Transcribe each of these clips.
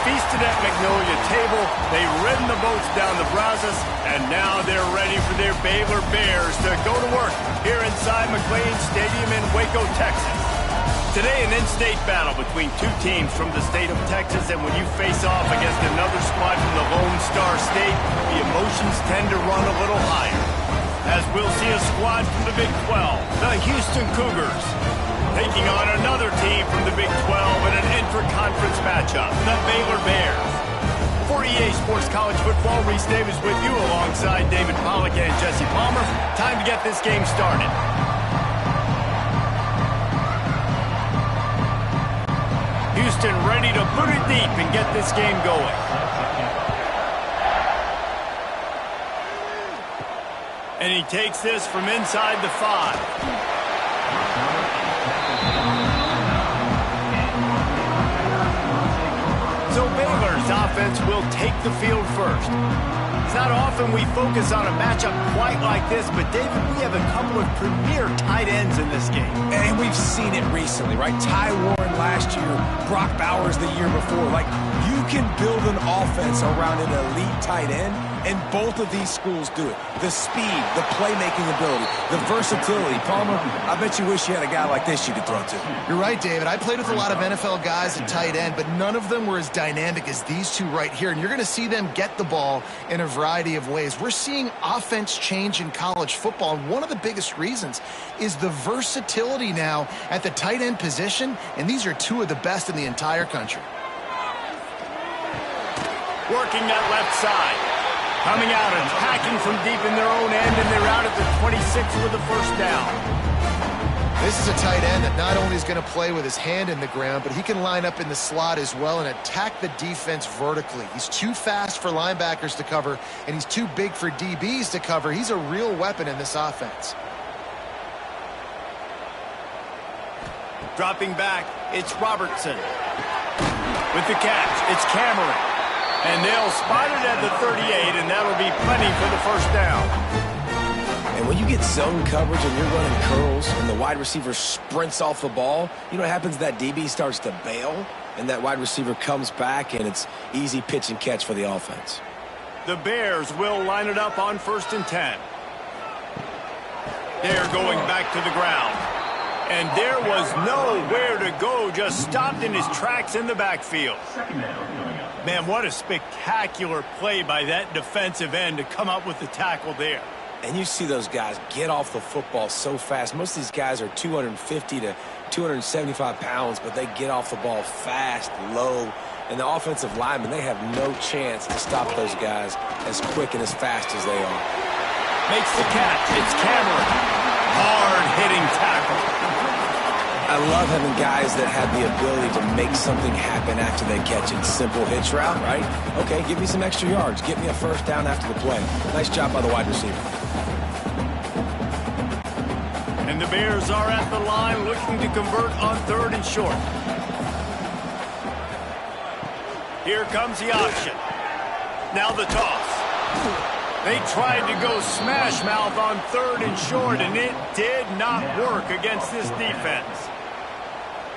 feasted at Magnolia Table, they've ridden the boats down the Brazos, and now they're ready for their Baylor Bears to go to work here inside McLean Stadium in Waco, Texas. Today, an in-state battle between two teams from the state of Texas, and when you face off against another squad from the Lone Star State, the emotions tend to run a little higher. As we'll see a squad from the Big 12, the Houston Cougars, taking on another team from the Big 12 in an intra-conference matchup, the Baylor Bears. For EA Sports College Football, Reese Davis with you alongside David Pollack and Jesse Palmer. Time to get this game started. Houston ready to put it deep and get this game going. And he takes this from inside the 5. So Baylor's offense will take the field first. It's not often we focus on a matchup quite like this, but David, we have a couple of premier tight ends in this game. And we've seen it recently, right? Ty Warren last year, Brock Bowers the year before. Like, you can build an offense around an elite tight end, and both of these schools do it. The speed, the playmaking ability, the versatility. Palmer, I bet you wish you had a guy like this you could throw to. You're right, David. I played with a lot of NFL guys at tight end, but none of them were as dynamic as these two right here. And you're going to see them get the ball in a variety of ways. We're seeing offense change in college football, and one of the biggest reasons is the versatility now at the tight end position, and these are two of the best in the entire country. Working that left side. Coming out, attacking from deep in their own end, and they're out at the 26 with the first down. This is a tight end that not only is going to play with his hand in the ground, but he can line up in the slot as well and attack the defense vertically. He's too fast for linebackers to cover, and he's too big for DBs to cover. He's a real weapon in this offense. Dropping back, it's Robertson. With the catch, it's Cameron. And they'll spot it at the 38, and that'll be plenty for the first down. And when you get zone coverage and you're running curls and the wide receiver sprints off the ball, you know what happens? That DB starts to bail, and that wide receiver comes back, and it's easy pitch and catch for the offense. The Bears will line it up on 1st and 10. They're going back to the ground. And there was nowhere to go, just stopped in his tracks in the backfield. Man, what a spectacular play by that defensive end to come up with the tackle there. And you see those guys get off the football so fast. Most of these guys are 250 to 275 pounds, but they get off the ball fast, low. And the offensive linemen, they have no chance to stop those guys as quick and as fast as they are. Makes the catch. It's Cameron. Hard-hitting tackle. I love having guys that have the ability to make something happen after they catch it. Simple hitch route, right? Okay, give me some extra yards. Get me a first down after the play. Nice job by the wide receiver. And the Bears are at the line looking to convert on 3rd and short. Here comes the option. Now the toss. They tried to go smash mouth on 3rd and short, and it did not work against this defense.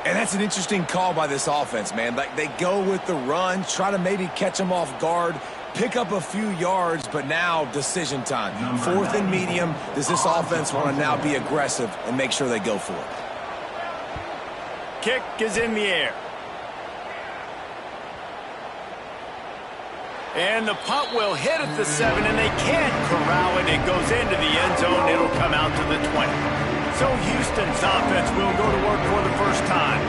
And that's an interesting call by this offense, man. Like, they go with the run, try to maybe catch them off guard, pick up a few yards, but now decision time. 4th and medium. Does this offense want to now be aggressive and make sure they go for it? Kick is in the air. And the punt will hit at the 7, and they can't corral it. It goes into the end zone. It'll come out to the 20. So Houston's offense will go to work for the first time.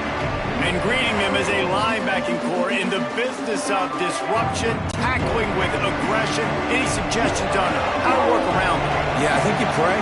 And greeting them as a linebacking core in the business of disruption, tackling with aggression. Any suggestions on how to work around them? Yeah, I think you pray.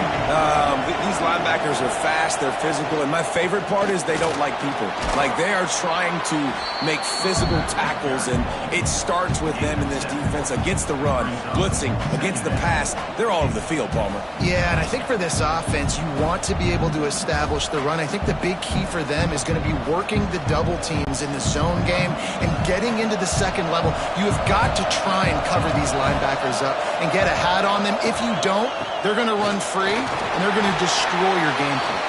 These linebackers are fast, they're physical, and my favorite part is they don't like people. Like, they are trying to make physical tackles, and it starts with them in this defense against the run, blitzing, against the pass. They're all over the field, Palmer. Yeah, and I think for this offense, you want to be able to establish the run. I think the big key for them is going to be working the double teams in the zone game and getting into the second level. You have got to try and cover these linebackers up and get a hat on them. If you don't, they're going to run free, and they're going to destroy your game plan.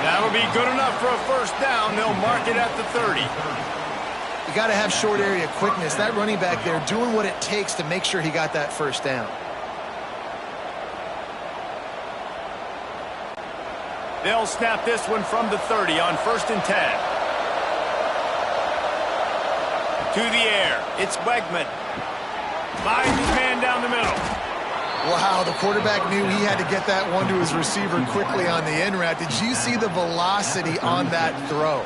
That'll be good enough for a first down. They'll mark it at the 30. You got to have short area quickness. That running back there doing what it takes to make sure he got that first down. They'll snap this one from the 30 on 1st and 10. To the air. It's Wegman. Finds his man down the middle. Wow, the quarterback knew he had to get that one to his receiver quickly on the in route. Did you see the velocity on that throw?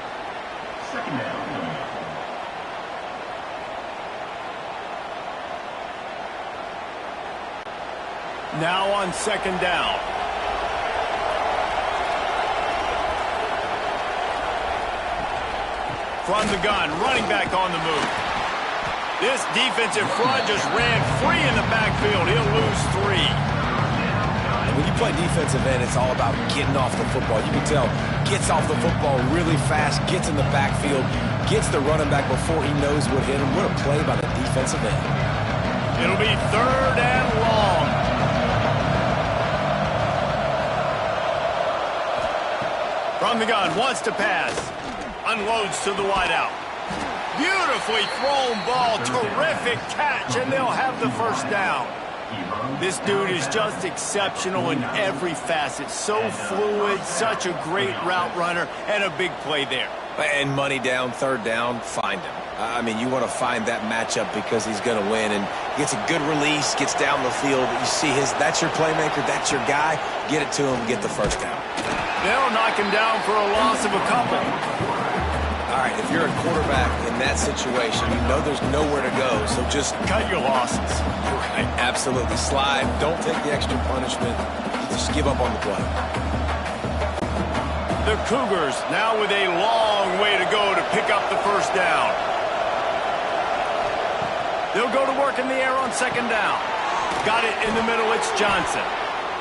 Now on 2nd down. From the gun, running back on the move. This defensive front just ran free in the backfield. He'll lose 3. When you play defensive end, it's all about getting off the football. You can tell, gets off the football really fast, gets in the backfield, gets the running back before he knows what hit him. What a play by the defensive end. It'll be 3rd and long. From the gun, wants to pass. Unloads to the wideout. Beautifully thrown ball. Terrific catch, and they'll have the 1st down. This dude is just exceptional in every facet. So fluid, such a great route runner, and a big play there. And money down, 3rd down, find him. I mean, you want to find that matchup because he's going to win, and gets a good release, gets down the field. You see that's your playmaker, that's your guy. Get it to him, get the 1st down. They'll knock him down for a loss of a couple. All right, if you're a quarterback in that situation, you know there's nowhere to go, so just cut your losses. Right, absolutely. Slide. Don't take the extra punishment. Just give up on the play. The Cougars now with a long way to go to pick up the 1st down. They'll go to work in the air on 2nd down. Got it in the middle. It's Johnson.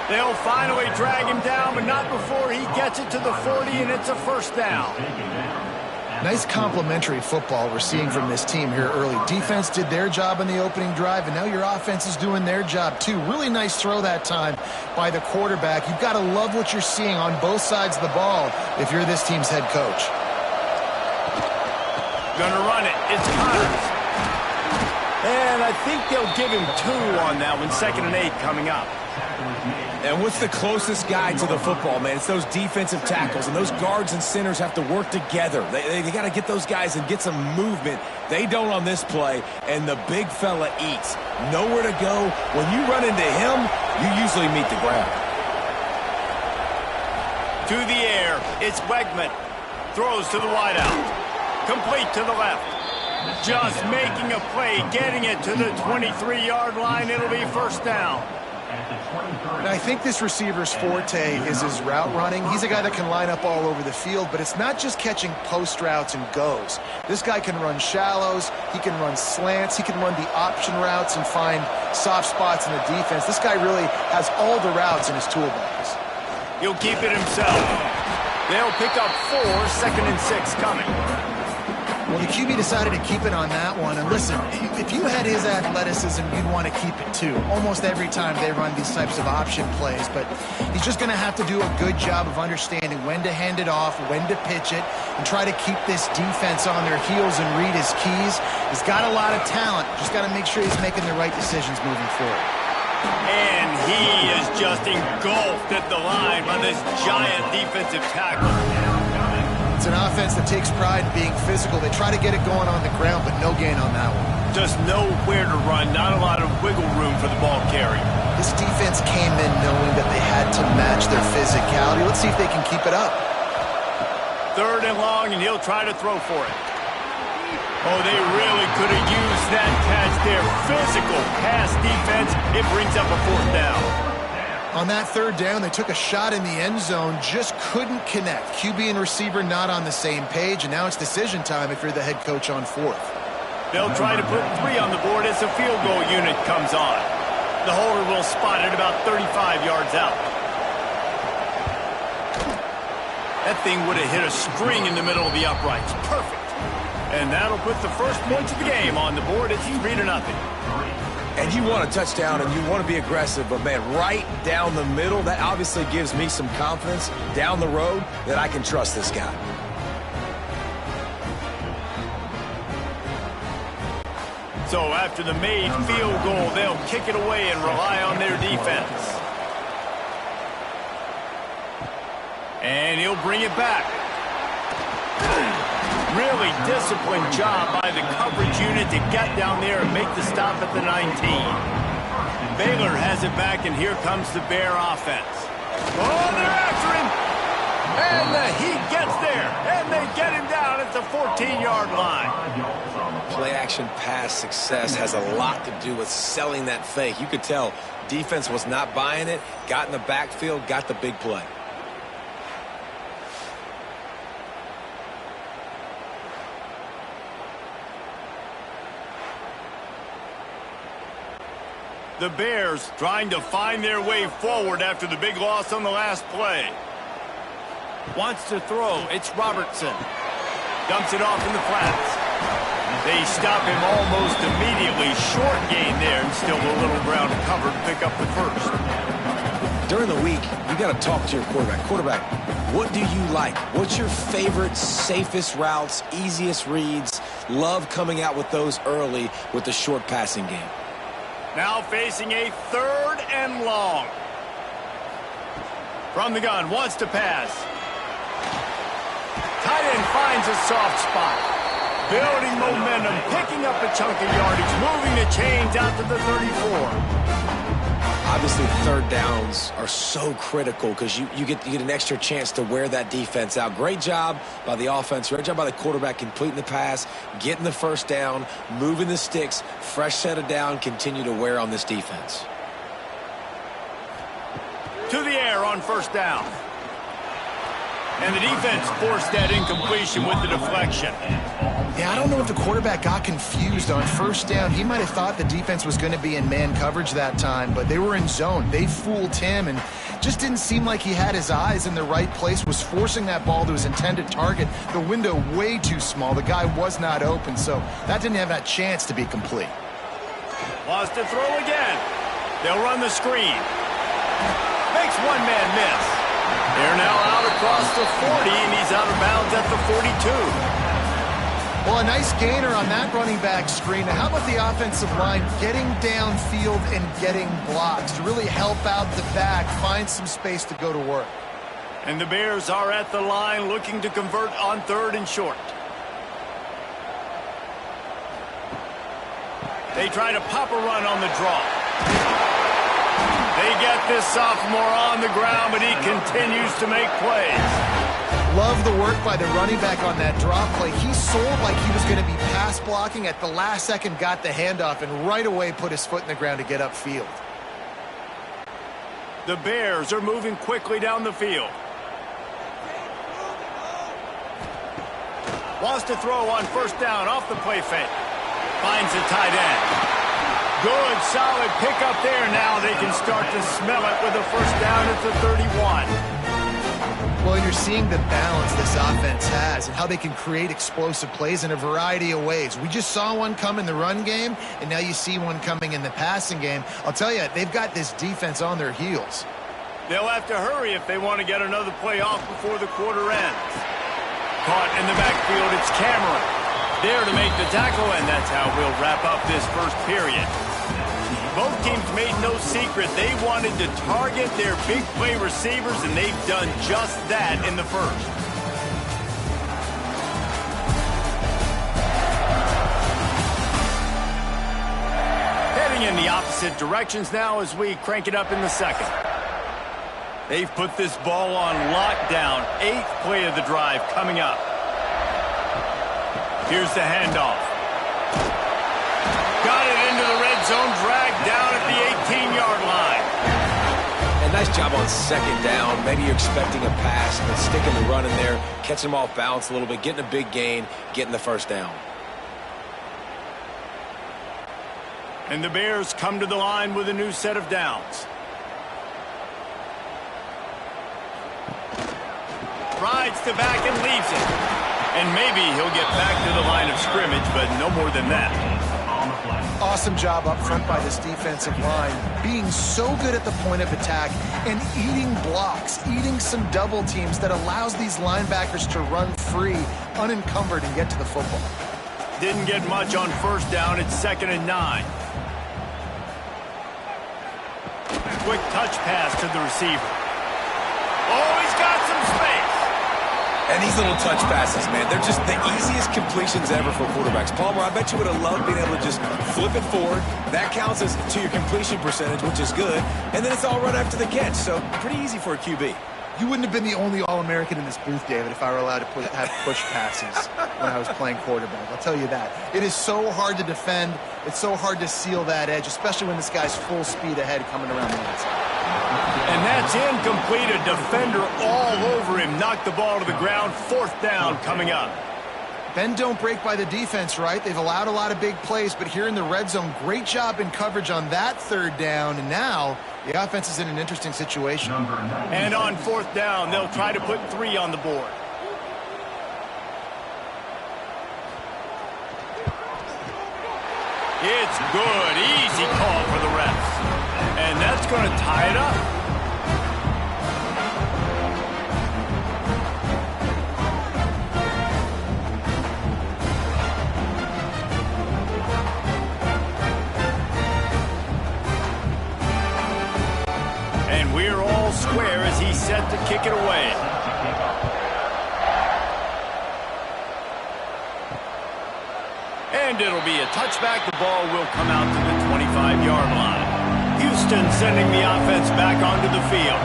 They'll finally drag him down, but not before he gets it to the 40, and it's a 1st down. Nice complementary football we're seeing from this team here early. Defense did their job in the opening drive, and now your offense is doing their job too. Really nice throw that time by the quarterback. You've got to love what you're seeing on both sides of the ball if you're this team's head coach. Gonna run it. It's Cougars. And I think they'll give him 2 on that one. 2nd and 8 coming up. And what's the closest guy to the football, man? It's those defensive tackles, and those guards and centers have to work together. They got to get those guys and get some movement. They don't on this play, and the big fella eats. Nowhere to go. When you run into him, you usually meet the ground. To the air, it's Wegman. Throws to the wideout. Complete to the left. Just making a play, getting it to the 23-yard line. It'll be 1st down. And I think this receiver's forte is his route running. He's a guy that can line up all over the field, but it's not just catching post routes and goes. This guy can run shallows, he can run slants, he can run the option routes and find soft spots in the defense. This guy really has all the routes in his toolbox. He'll keep it himself. They'll pick up 4, 2nd and 6 coming. Well, the QB decided to keep it on that one. And listen, if you had his athleticism, you'd want to keep it too. Almost every time they run these types of option plays. But he's just going to have to do a good job of understanding when to hand it off, when to pitch it, and try to keep this defense on their heels and read his keys. He's got a lot of talent. Just got to make sure he's making the right decisions moving forward. And he is just engulfed at the line by this giant defensive tackle. It's an offense that takes pride in being physical. They try to get it going on the ground, but no gain on that one. Just nowhere to run, not a lot of wiggle room for the ball carrier. This defense came in knowing that they had to match their physicality. Let's see if they can keep it up. 3rd and long, and he'll try to throw for it. Oh, they really could have used that catch there. Physical pass defense. It brings up a 4th down. On that 3rd down, they took a shot in the end zone, just couldn't connect. QB and receiver not on the same page, and now it's decision time if you're the head coach on 4th. They'll try to put 3 on the board as the field goal unit comes on. The holder will spot it about 35 yards out. That thing would have hit a string in the middle of the uprights. Perfect. And that'll put the first points of the game on the board. It's 3-0. And you want a touchdown and you want to be aggressive, but man, right down the middle, that obviously gives me some confidence down the road that I can trust this guy. So after the made field goal, they'll kick it away and rely on their defense. And he'll bring it back. Really disciplined job by the coverage unit to get down there and make the stop at the 19. Baylor has it back, and here comes the Bear offense. Oh, they're after him! And the Heat gets there, and they get him down at the 14-yard line. Play-action pass success has a lot to do with selling that fake. You could tell defense was not buying it, got in the backfield, got the big play. The Bears trying to find their way forward after the big loss on the last play. Wants to throw. It's Robertson. Dumps it off in the flats. They stop him almost immediately. Short gain there, and still a little ground covered to pick up the first. During the week, you got to talk to your quarterback. Quarterback, what do you like? What's your favorite, safest routes, easiest reads? Love coming out with those early with the short passing game. Now facing a 3rd and long. From the gun, wants to pass. Tight end finds a soft spot. Building momentum, picking up a chunk of yardage, moving the chains out to the 34. Obviously, 3rd downs are so critical because you get an extra chance to wear that defense out. Great job by the offense. Great job by the quarterback completing the pass, getting the 1st down, moving the sticks, fresh set of down, continue to wear on this defense. To the air on 1st down. And the defense forced that incompletion with the deflection. Yeah, I don't know if the quarterback got confused on 1st down. He might have thought the defense was going to be in man coverage that time, but they were in zone. They fooled him and just didn't seem like he had his eyes in the right place, was forcing that ball to his intended target. The window way too small. The guy was not open, so that didn't have that chance to be complete. Wants to throw again. They'll run the screen. Makes one man miss. They're now out across the 40, and he's out of bounds at the 42. Well, a nice gainer on that running back screen. Now, how about the offensive line getting downfield and getting blocks to really help out the back, find some space to go to work? And the Bears are at the line looking to convert on 3rd and short. They try to pop a run on the draw. They get this sophomore on the ground, but he continues to make plays. Love the work by the running back on that drop play. He sold like he was going to be pass blocking. At the last second, got the handoff, and right away put his foot in the ground to get upfield. The Bears are moving quickly down the field. Wants to throw on 1st down off the play fake. Finds a tight end. Good, solid pickup there. Now they can start to smell it with a 1st down at the 31. Well, you're seeing the balance this offense has and how they can create explosive plays in a variety of ways. We just saw one come in the run game, and now you see one coming in the passing game. I'll tell you, they've got this defense on their heels. They'll have to hurry if they want to get another play off before the quarter ends. Caught in the backfield, it's Cameron. There to make the tackle, and that's how we'll wrap up this 1st period. Both teams made no secret they wanted to target their big play receivers, and they've done just that in the 1st. Heading in the opposite directions now as we crank it up in the 2nd. They've put this ball on lockdown. 8th play of the drive coming up. Here's the handoff. Got it into the red zone, dragged down at the 18-yard line. And nice job on 2nd down. Maybe you're expecting a pass, but sticking the run in there, catching them off balance a little bit, getting a big gain, getting the 1st down. And the Bears come to the line with a new set of downs. Rides to back and leaves it. And maybe he'll get back to the line of scrimmage, but no more than that. Awesome job up front by this defensive line, being so good at the point of attack and eating blocks, eating some double teams that allows these linebackers to run free, unencumbered, and get to the football. Didn't get much on first down. It's 2nd and 9. Quick touch pass to the receiver. Oh, he's got some space. And these little touch passes, man, they're just the easiest completions ever for quarterbacks. Palmer, I bet you would have loved being able to just flip it forward. That counts as to your completion percentage, which is good. And then it's all right after the catch, so pretty easy for a QB. You wouldn't have been the only All-American in this booth, David, if I were allowed to have push passes when I was playing quarterback. I'll tell you that. It is so hard to defend. It's so hard to seal that edge, especially when this guy's full speed ahead coming around the outside. And that's incomplete. A defender all over him. Knocked the ball to the ground. 4th down coming up. Bend don't break by the defense, right? They've allowed a lot of big plays, but here in the red zone, great job in coverage on that 3rd down. And now the offense is in an interesting situation. And on 4th down, they'll try to put 3 on the board. It's good. Easy call for the refs. And that's going to tie it up. And we're all square as he's set to kick it away. And it'll be a touchback. The ball will come out to the 25-yard line. Houston sending the offense back onto the field.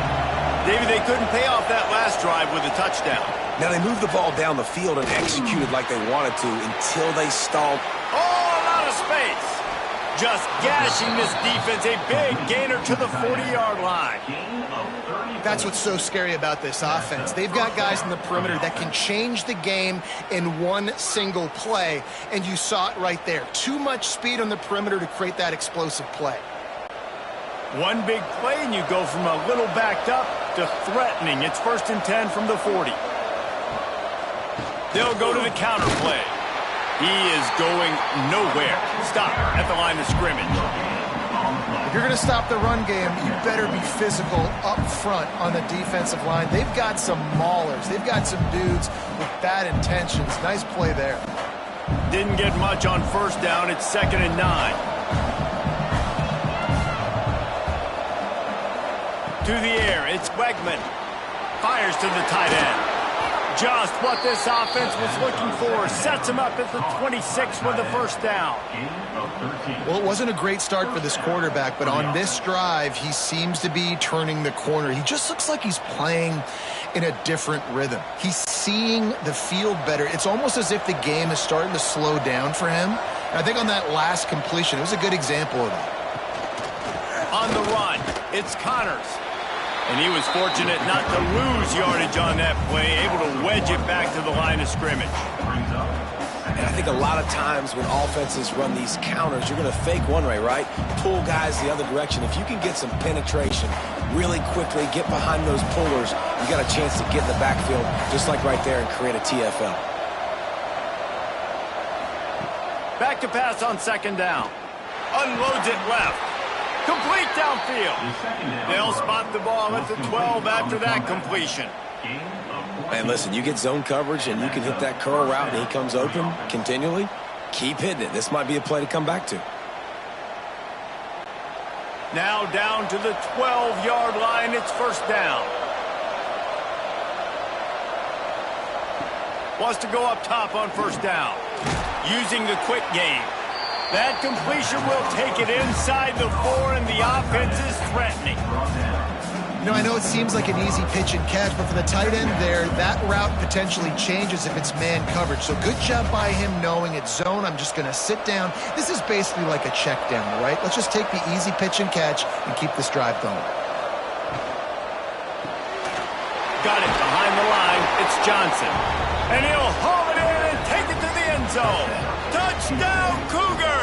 David, they couldn't pay off that last drive with a touchdown. Now, they moved the ball down the field and executed like they wanted to until they stalled. Oh, a lot of space. Just gashing this defense. A big gainer to the 40-yard line. That's what's so scary about this offense. They've got guys in the perimeter that can change the game in one single play, and you saw it right there. Too much speed on the perimeter to create that explosive play. One big play, and you go from a little backed up to threatening. It's 1st and 10 from the 40. They'll go to the counter play. He is going nowhere. Stop at the line of scrimmage. If you're going to stop the run game, you better be physical up front on the defensive line. They've got some maulers. They've got some dudes with bad intentions. Nice play there. Didn't get much on first down. It's 2nd and 9. To the air, it's Wegman. Fires to the tight end. Just what this offense was looking for. Sets him up at the 26 with the 1st down. Well, it wasn't a great start for this quarterback, but on this drive, he seems to be turning the corner. He just looks like he's playing in a different rhythm. He's seeing the field better. It's almost as if the game is starting to slow down for him. And I think on that last completion, it was a good example of that. On the run, it's Connors. And he was fortunate not to lose yardage on that play, able to wedge it back to the line of scrimmage. And I think a lot of times when offenses run these counters, you're going to fake one way, right? Pull guys the other direction. If you can get some penetration really quickly, get behind those pullers, you got a chance to get in the backfield just like right there and create a TFL. Back to pass on 2nd down. Unloads it left. Complete downfield. They'll spot the ball at the 12 after that completion. And listen, you get zone coverage and you can hit that curl route and he comes open continually. Keep hitting it. This might be a play to come back to. Now down to the 12-yard line. It's 1st down. Wants to go up top on 1st down. Using the quick game. That completion will take it inside the 4, and the offense is threatening. You know, I know it seems like an easy pitch and catch, but for the tight end there, that route potentially changes if it's man coverage. So good job by him knowing it's zone. I'm just going to sit down. This is basically like a check down, right? Let's just take the easy pitch and catch and keep this drive going. Got it behind the line. It's Johnson. And he'll haul it in and take it to the end zone. Touchdown, Cougars!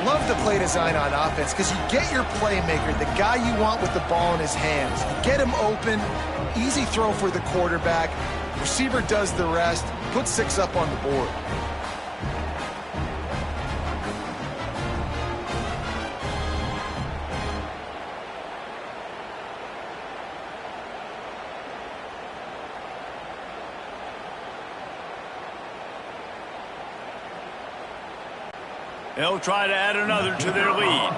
Love the play design on offense because you get your playmaker, the guy you want with the ball in his hands. You get him open, easy throw for the quarterback. Receiver does the rest, put 6 up on the board. They'll try to add another to their lead.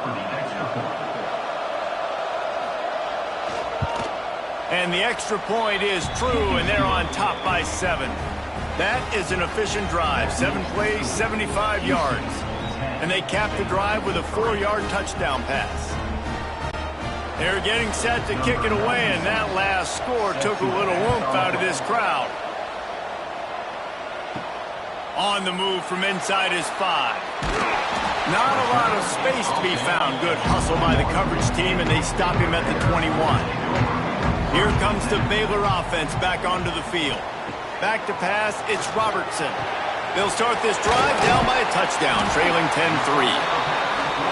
And the extra point is true, and they're on top by 7. That is an efficient drive. 7 plays, 75 yards. And they cap the drive with a 4-yard touchdown pass. They're getting set to kick it away, and that last score took a little oomph out of this crowd. On the move from inside his 5. Not a lot of space to be found. Good hustle by the coverage team, and they stop him at the 21. Here comes the Baylor offense back onto the field. Back to pass, it's Robertson. They'll start this drive down by a touchdown, trailing 10-3.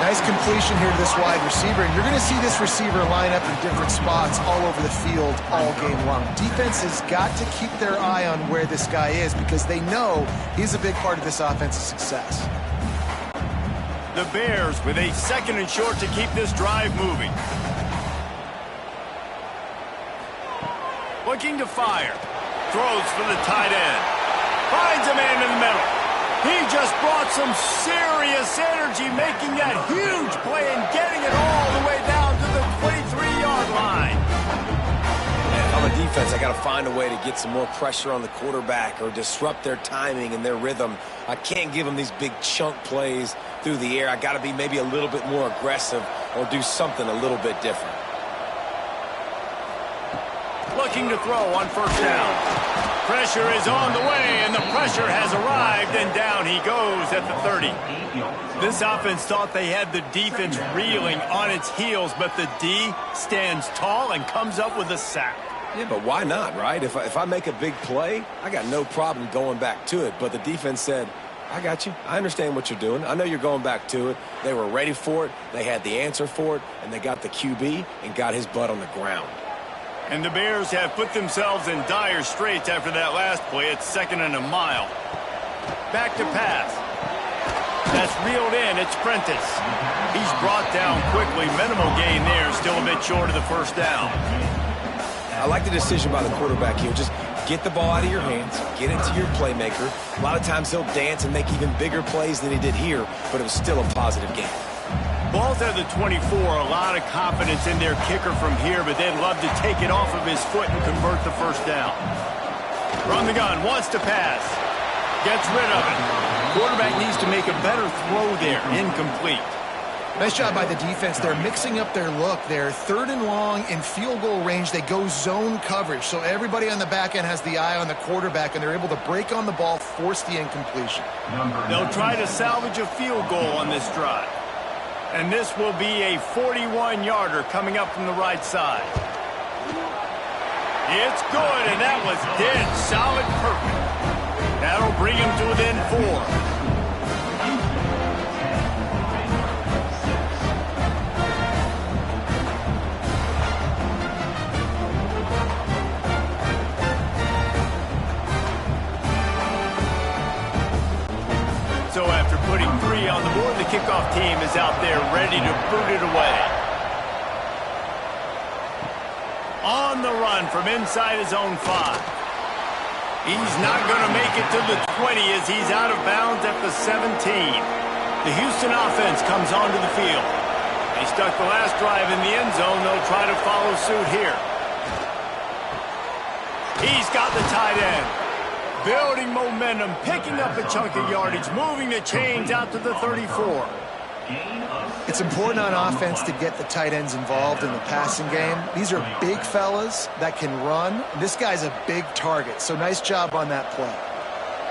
Nice completion here to this wide receiver, and you're going to see this receiver line up in different spots all over the field all game long. Defense has got to keep their eye on where this guy is because they know he's a big part of this offense's success. The Bears with a 2nd and short to keep this drive moving. Looking to fire. Throws for the tight end. Finds a man in the middle. He just brought some serious energy, making that huge play and getting it all the way down to the 23-yard line. And on the defense, I got to find a way to get some more pressure on the quarterback or disrupt their timing and their rhythm. I can't give them these big chunk plays through the air. I got to be maybe a little bit more aggressive or do something a little bit different. Looking to throw on 1st down. Pressure is on the way, and the pressure has arrived, and down he goes at the 30. This offense thought they had the defense reeling on its heels, but the D stands tall and comes up with a sack. Yeah, but why not, right? If I make a big play, I got no problem going back to it. But the defense said, I got you. I understand what you're doing. I know you're going back to it. They were ready for it. They had the answer for it, and they got the QB and got his butt on the ground. And the Bears have put themselves in dire straits after that last play. It's 2nd and a mile. Back to pass. That's reeled in. It's Prentice. He's brought down quickly. Minimal gain there. Still a bit short of the 1st down. I like the decision by the quarterback here. Just get the ball out of your hands. Get it to your playmaker. A lot of times he'll dance and make even bigger plays than he did here, but it was still a positive game. Ball's at the 24, a lot of confidence in their kicker from here, but they'd love to take it off of his foot and convert the 1st down. From the gun, wants to pass. Gets rid of it. Quarterback needs to make a better throw there. Incomplete. Nice job by the defense. They're mixing up their look there. 3rd and long in field goal range. They go zone coverage, so everybody on the back end has the eye on the quarterback, and they're able to break on the ball, force the incompletion. They'll try to salvage a field goal on this drive. And this will be a 41-yarder coming up from the right side. It's good, and that was dead solid perfect. That'll bring him to within 4. So after putting 3 on the board, the kickoff team is out there ready to boot it away. On the run from inside his own 5. He's not going to make it to the 20 as he's out of bounds at the 17. The Houston offense comes onto the field. They stuck the last drive in the end zone. They'll try to follow suit here. He's got the tight end. Building momentum, picking up a chunk of yardage, moving the chains out to the 34. It's important on offense to get the tight ends involved in the passing game. These are big fellas that can run. This guy's a big target, so nice job on that play.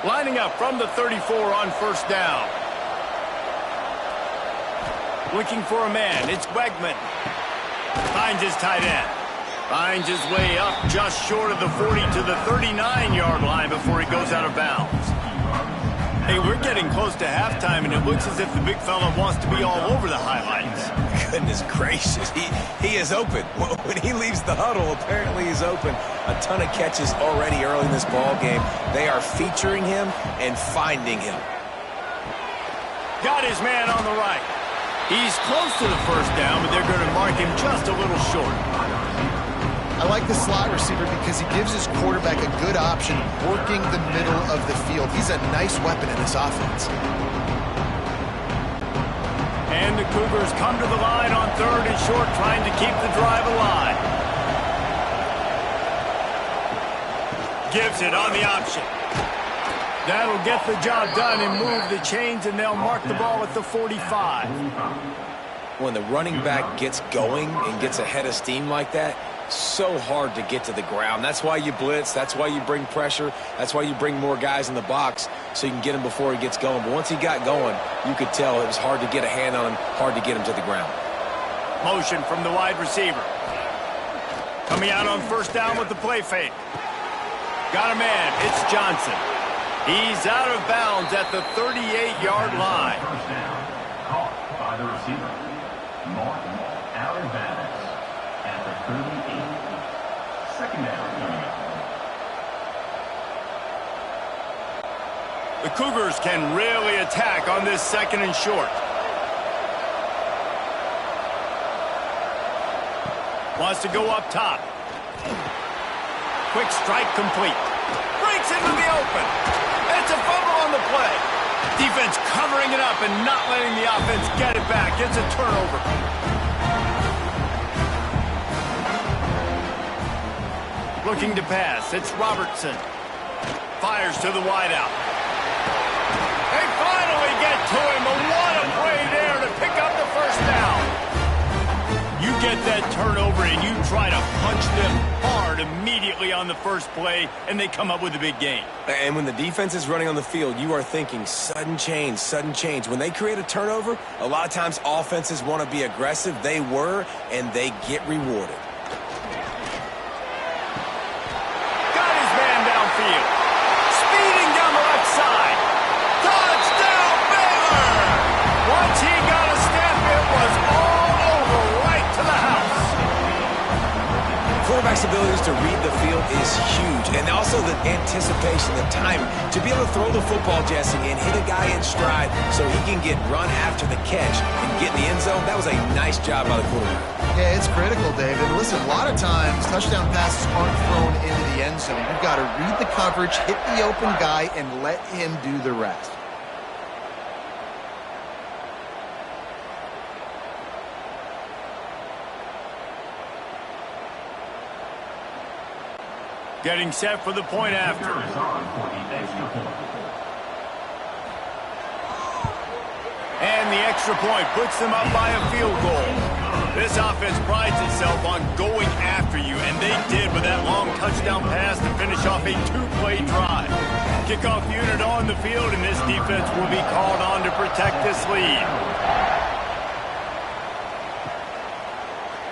Lining up from the 34 on 1st down. Looking for a man, it's Wegman. Finds his tight end. Finds his way up just short of the 40 to the 39-yard line before he goes out of bounds. Hey, we're getting close to halftime, and it looks as if the big fella wants to be all over the highlights. Goodness gracious, he is open. When he leaves the huddle, apparently he's open. A ton of catches already early in this ball game. They are featuring him and finding him. Got his man on the right. He's close to the 1st down, but they're going to mark him just a little short. I like the slot receiver because he gives his quarterback a good option working the middle of the field. He's a nice weapon in this offense. And the Cougars come to the line on 3rd and short, trying to keep the drive alive. Gives it on the option. That'll get the job done and move the chains, and they'll mark the ball at the 45. When the running back gets going and gets ahead of steam like that, so hard to get to the ground. That's why you blitz. That's why you bring pressure. That's why you bring more guys in the box so you can get him before he gets going. But once he got going, you could tell it was hard to get a hand on him, hard to get him to the ground. Motion from the wide receiver. Coming out on 1st down with the play fake. Got a man. It's Johnson. He's out of bounds at the 38-yard line. First down, caught by the receiver. Martin out of bounds at the 38. 2nd down. The Cougars can really attack on this 2nd and short. Wants to go up top. Quick strike complete. Breaks into the open. It's a fumble on the play. Defense covering it up and not letting the offense get it back. It's a turnover. Looking to pass. It's Robertson. Fires to the wideout. They finally get to him. What a play there to pick up the 1st down. You get that turnover and you try to punch them hard immediately on the 1st play, and they come up with a big gain. And when the defense is running on the field, you are thinking sudden change, sudden change. When they create a turnover, a lot of times offenses want to be aggressive. They were, and they get rewarded. Got his man downfield. Speeding down the left side. Touchdown, Baylor! Once he got a step, it was all over right to the house. Quarterback's abilities to read the field is huge, and also the anticipation, the timing. To be able to throw the football, Jesse, and hit a guy in stride so he can get run after the catch and get in the end zone, that was a nice job by the quarterback. Yeah, it's critical, David. Listen, a lot of times touchdown passes aren't thrown into the end zone. You've got to read the coverage, hit the open guy, and let him do the rest. Getting set for the point after. Is on for the extra point. And the extra point puts them up by a field goal. This offense prides itself on going after you, and they did with that long touchdown pass to finish off a 2-play drive. Kickoff unit on the field, and this defense will be called on to protect this lead.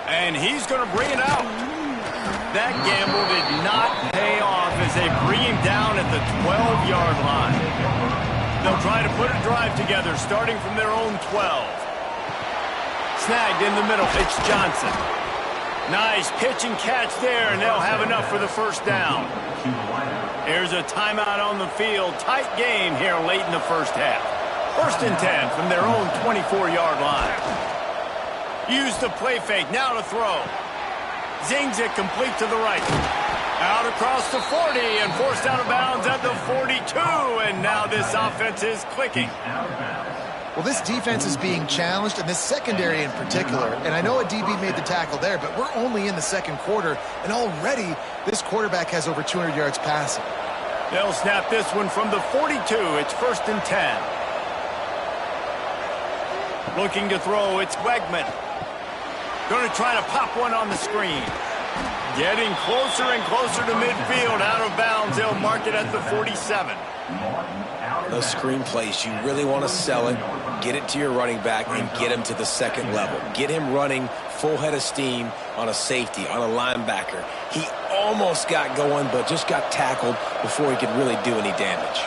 And he's going to bring it out. That gamble did not pay off as they bring him down at the 12-yard line. They'll try to put a drive together starting from their own 12. Snagged in the middle. It's Johnson. Nice pitch and catch there, and they'll have enough for the 1st down. Here's a timeout on the field. Tight game here late in the 1st half. 1st and 10 from their own 24-yard line. Use the play fake. Now to throw. Zings it complete to the right. Out across the 40 and forced out of bounds at the 42. And now this offense is clicking. Well, this defense is being challenged, and this secondary in particular. And I know a DB made the tackle there, but we're only in the 2nd quarter, and already this quarterback has over 200 yards passing. They'll snap this one from the 42. It's 1st and 10. Looking to throw, it's Wegman. Going to try to pop one on the screen. Getting closer and closer to midfield. Out of bounds. They'll mark it at the 47. Those screen plays, you really want to sell it, get it to your running back, and get him to the 2nd level. Get him running full head of steam on a safety, on a linebacker. He almost got going, but just got tackled before he could really do any damage.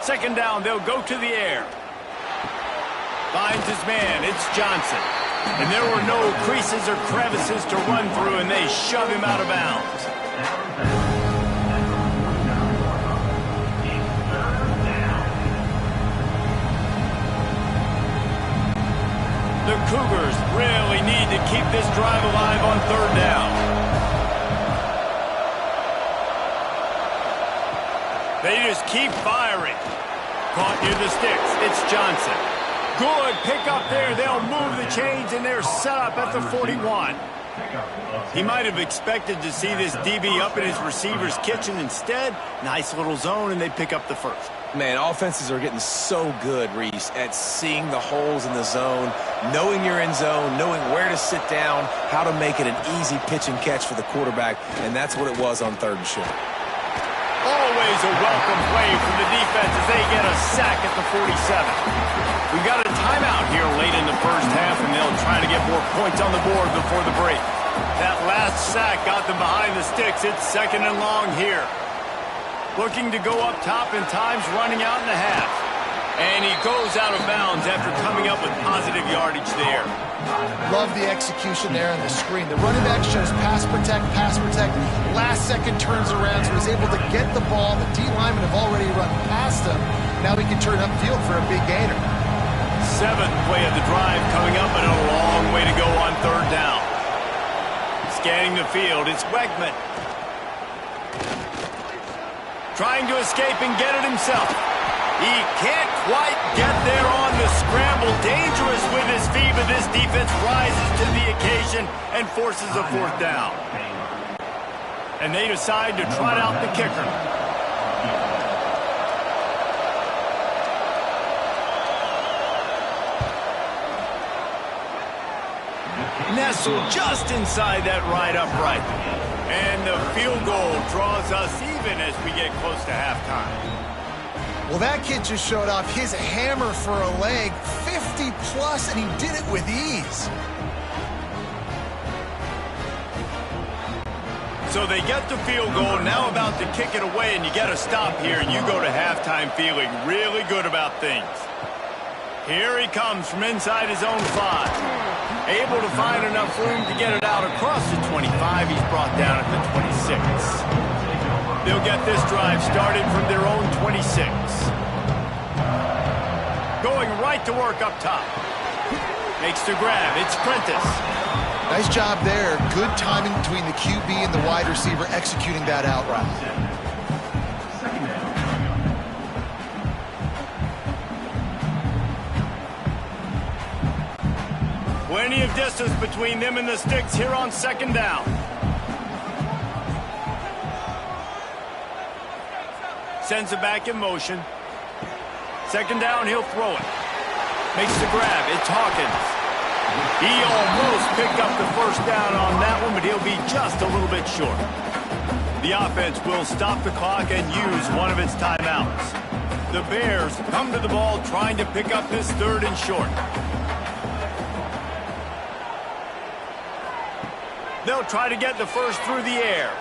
2nd down. They'll go to the air. Finds his man. It's Johnson. And there were no creases or crevices to run through, and they shove him out of bounds. The Cougars really need to keep this drive alive on 3rd down. They just keep firing. Caught near the sticks. It's Johnson. Good pick up there. They'll move the chains, and they're set up at the 41. He might have expected to see this DB up in his receiver's kitchen. Instead, nice little zone, and they pick up the first. Man, offenses are getting so good, Reese, at seeing the holes in the zone, knowing you're in zone, knowing where to sit down, how to make it an easy pitch and catch for the quarterback, and that's what it was on 3rd and short. Always a welcome play from the defense as they get a sack at the 47. We've got a timeout here late in the first half, and they'll try to get more points on the board before the break. That last sack got them behind the sticks. It's 2nd and long here. Looking to go up top, and time's running out in the half. And he goes out of bounds after coming up with positive yardage there. Love the execution there on the screen. The running back shows pass protect, last second turns around, so he's able to get the ball. The D linemen have already run past him. Now he can turn upfield for a big gainer. 7th play of the drive coming up, and a long way to go on 3rd down. Scanning the field, it's Wegman. Trying to escape and get it himself. He can't quite get there on the scramble. Dangerous with his feet, but this defense rises to the occasion and forces a 4th down. And they decide to trot out the kicker. Nestled just inside that right upright. And the field goal draws us even as we get close to halftime. Well, that kid just showed off his hammer for a leg, 50-plus, and he did it with ease. So they get the field goal, now about to kick it away, and you get a stop here, and you go to halftime feeling really good about things. Here he comes from inside his own 5. Able to find enough room to get it out across the 25. He's brought down at the 26. They'll get this drive started from their own 26. Going right to work up top. Makes the grab. It's Prentice. Nice job there. Good timing between the QB and the wide receiver executing that out route. Plenty of distance between them and the sticks here on 2nd down. Sends it back in motion. 2nd down, he'll throw it. Makes the grab. It's Hawkins. He almost picked up the 1st down on that one, but he'll be just a little bit short. The offense will stop the clock and use one of its timeouts. The Bears come to the ball trying to pick up this 3rd and short. They'll try to get the first through the air.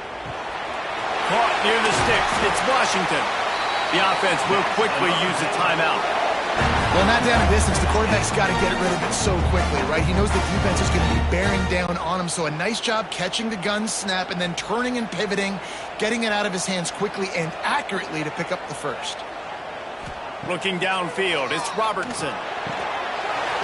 Caught near the sticks. It's Washington. The offense will quickly use a timeout. Well, not down in distance. The quarterback's got to get rid of it so quickly, right? He knows the defense is going to be bearing down on him. So a nice job catching the gun snap and then turning and pivoting, getting it out of his hands quickly and accurately to pick up the first. Looking downfield, it's Robertson.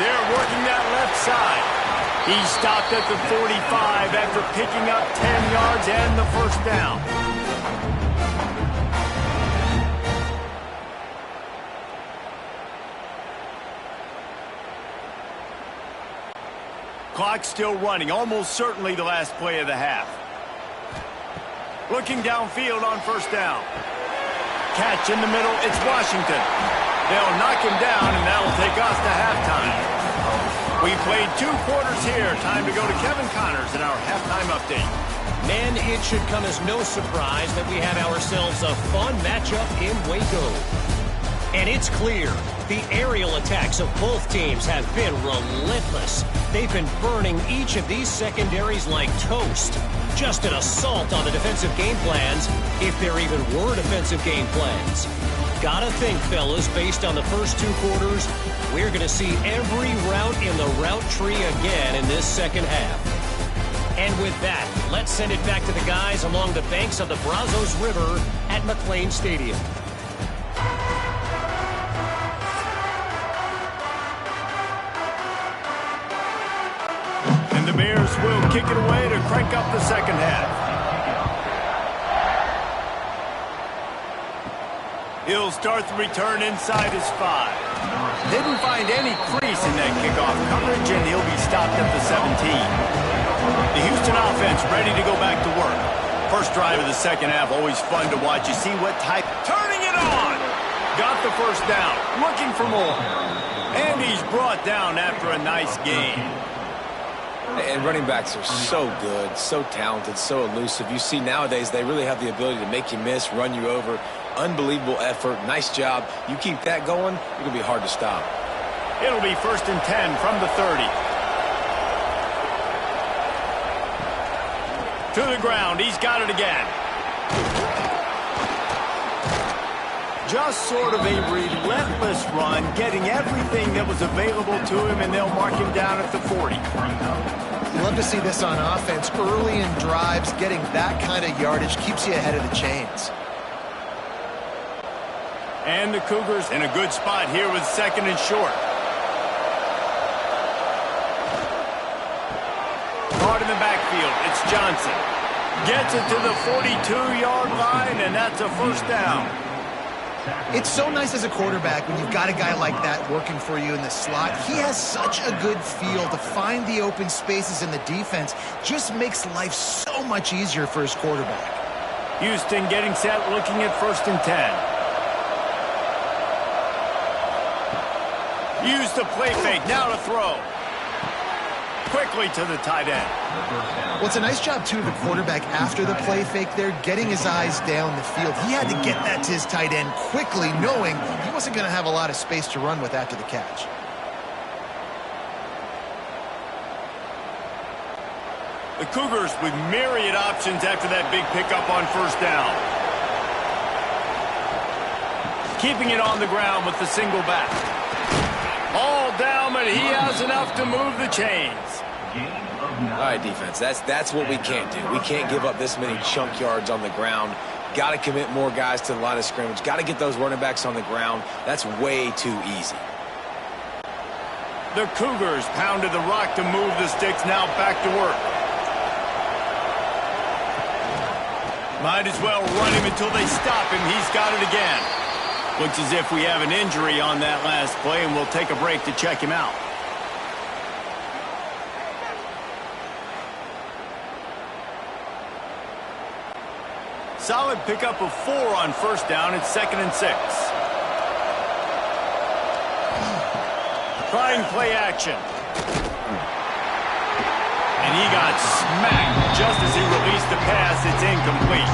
They're working that left side. He stopped at the 45 after picking up 10 yards and the 1st down. Clock still running, almost certainly the last play of the half. Looking downfield on 1st down. Catch in the middle, it's Washington. They'll knock him down, and that'll take us to halftime. We played 2 quarters here. Time to go to Kevin Connors in our halftime update. Men, it should come as no surprise that we have ourselves a fun matchup in Waco. And it's clear, the aerial attacks of both teams have been relentless. They've been burning each of these secondaries like toast. Just an assault on the defensive game plans, if there even were defensive game plans. Gotta think, fellas, based on the first 2 quarters, we're going to see every route in the route tree again in this 2nd half. And with that, let's send it back to the guys along the banks of the Brazos River at McLean Stadium. And the Bears will kick it away to crank up the 2nd half. He'll start the return inside his 5. Didn't find any crease in that kickoff coverage, and he'll be stopped at the 17. The Houston offense ready to go back to work. First drive of the second half, always fun to watch. You see what type... Turning it on! Got the first down. Looking for more. And he's brought down after a nice game. And running backs are so good, so talented, so elusive. You see nowadays they really have the ability to make you miss, run you over. Unbelievable effort. Nice job. You keep that going, it'll be hard to stop. It'll be 1st and 10 from the 30. To the ground. He's got it again. Just sort of a relentless run, getting everything that was available to him, and they'll mark him down at the 40. Love to see this on offense. Early in drives, getting that kind of yardage keeps you ahead of the chains. And the Cougars in a good spot here with 2nd and short. Caught in the backfield. It's Johnson. Gets it to the 42-yard line, and that's a first down. It's so nice as a quarterback when you've got a guy like that working for you in the slot. He has such a good feel to find the open spaces in the defense. Just makes life so much easier for his quarterback. Houston getting set, looking at 1st and 10. Use the play fake, now to throw. Quickly to the tight end. Well, it's a nice job, too, of the quarterback after the play fake there, getting his eyes down the field. He had to get that to his tight end quickly, knowing he wasn't going to have a lot of space to run with after the catch. The Cougars with myriad options after that big pickup on 1st down. Keeping it on the ground with the single back. All down, but he has enough to move the chains. All right, defense, that's what we can't do. We can't give up this many chunk yards on the ground. Got to commit more guys to the line of scrimmage. Got to get those running backs on the ground. That's way too easy. The Cougars pounded the rock to move the sticks. Now back to work. Might as well run him until they stop him. He's got it again. Looks as if we have an injury on that last play, and we'll take a break to check him out. Solid pickup of 4 on 1st down. It's 2nd and 6. Trying play action. And he got smacked just as he released the pass. It's incomplete.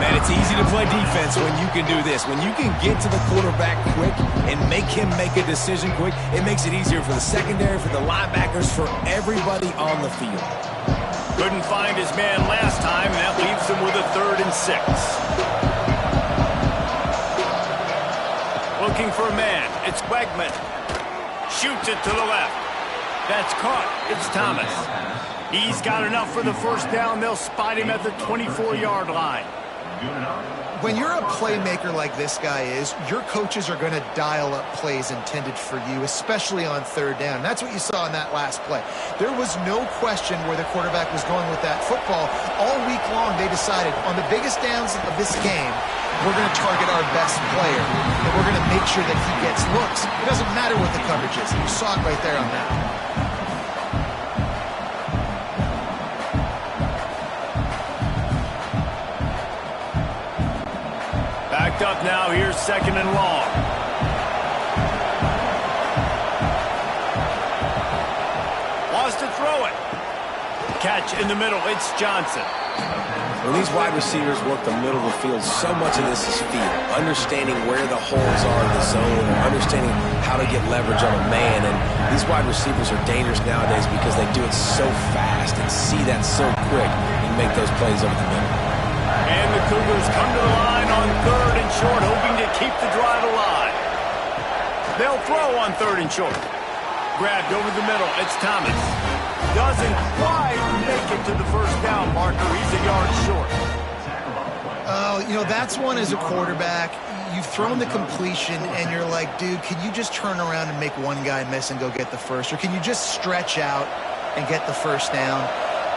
Man, it's easy to play defense when you can do this. When you can get to the quarterback quick and make him make a decision quick, it makes it easier for the secondary, for the linebackers, for everybody on the field. Couldn't find his man last time, and that leaves him with a 3rd and 6. Looking for a man. It's Wegman. Shoots it to the left. That's caught. It's Thomas. He's got enough for the first down. They'll spot him at the 24-yard line. When you're a playmaker like this guy is, your coaches are going to dial up plays intended for you, especially on 3rd down. That's what you saw in that last play. There was no question where the quarterback was going with that football. All week long, they decided on the biggest downs of this game, we're going to target our best player, and we're going to make sure that he gets looks. It doesn't matter what the coverage is. You saw it right there on that. Backed up now. Here's 2nd and long. Wants to throw it. Catch in the middle. It's Johnson. When these wide receivers work the middle of the field, so much of this is feel. Understanding where the holes are in the zone, understanding how to get leverage on a man. And these wide receivers are dangerous nowadays because they do it so fast and see that so quick and make those plays over the middle. And the Cougars come to the line on 3rd and short, hoping to keep the drive alive. They'll throw on 3rd and short. Grabbed over the middle. It's Thomas. Doesn't quite make it to the first down marker. He's a yard short. Oh, you know, that's one as a quarterback. You've thrown the completion, and you're like, dude, can you just turn around and make one guy miss and go get the first? Or can you just stretch out and get the first down?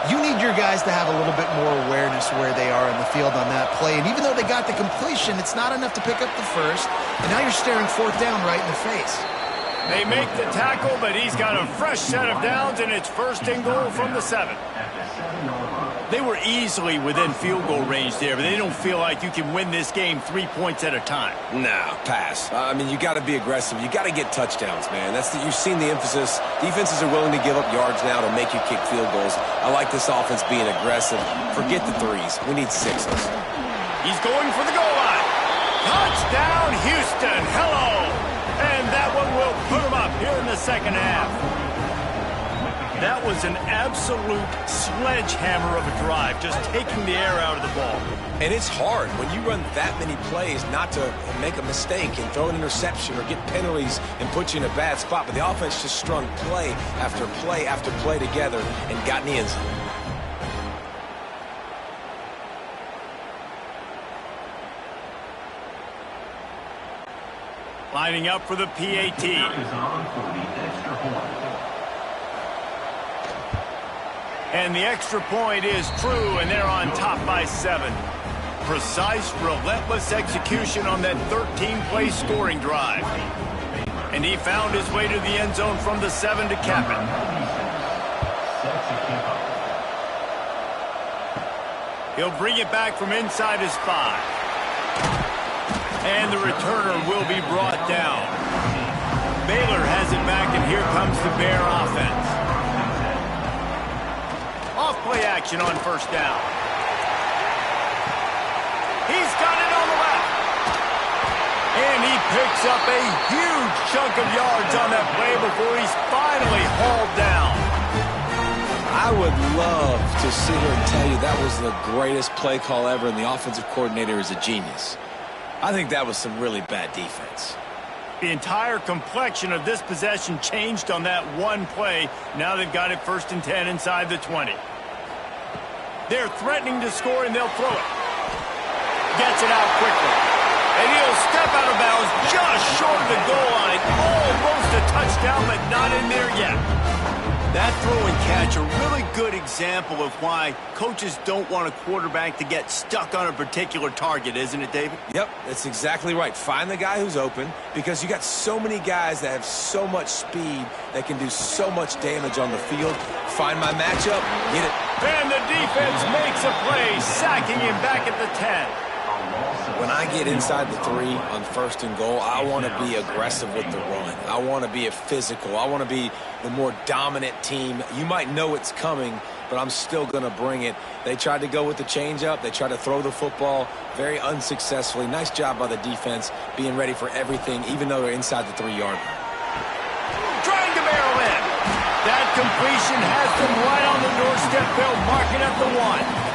You need your guys to have a little bit more awareness where they are in the field on that play. And even though they got the completion, it's not enough to pick up the first. And now you're staring fourth down right in the face. They make the tackle, but he's got a fresh set of downs, and it's first and goal from the 7. They were easily within field goal range there, but they don't feel like you can win this game 3 points at a time. Nah, pass. I mean, you got to be aggressive. You got to get touchdowns, man. You've seen the emphasis. Defenses are willing to give up yards now to make you kick field goals. I like this offense being aggressive. Forget the threes. We need sixes. He's going for the goal line. Touchdown, Houston. Hello. And that one will put him up here in the second half. That was an absolute sledgehammer of a drive, just taking the air out of the ball. And it's hard when you run that many plays not to make a mistake and throw an interception or get penalties and put you in a bad spot. But the offense just strung play after play after play together and got in the end zone. Lining up for the PAT. And the extra point is true, and they're on top by 7. Precise, relentless execution on that 13-play scoring drive. And he found his way to the end zone from the 7 to cap it. He'll bring it back from inside his 5. And the returner will be brought down. Baylor has it back, and here comes the Bear offense. Off-play action on first down. He's got it on the left. And he picks up a huge chunk of yards on that play before he's finally hauled down. I would love to sit here and tell you that was the greatest play call ever, and the offensive coordinator is a genius. I think that was some really bad defense. The entire complexion of this possession changed on that one play. Now they've got it first and 10 inside the 20. They're threatening to score, and they'll throw it. Gets it out quickly. And he'll step out of bounds just short of the goal line. Almost a touchdown, but not in there yet. That throw and catch, a really good example of why coaches don't want a quarterback to get stuck on a particular target, isn't it, David? Yep, that's exactly right. Find the guy who's open, because you got so many guys that have so much speed that can do so much damage on the field. Find my matchup, get it. And the defense makes a play, sacking him back at the 10. When I get inside the 3 on first and goal, I want to be aggressive with the run. I want to be a physical. I want to be the more dominant team. You might know it's coming, but I'm still going to bring it. They tried to go with the changeup. They tried to throw the football very unsuccessfully. Nice job by the defense being ready for everything, even though they're inside the 3-yard line. Trying to barrel in. That completion has them right on the doorstep. They'll mark it at the 1.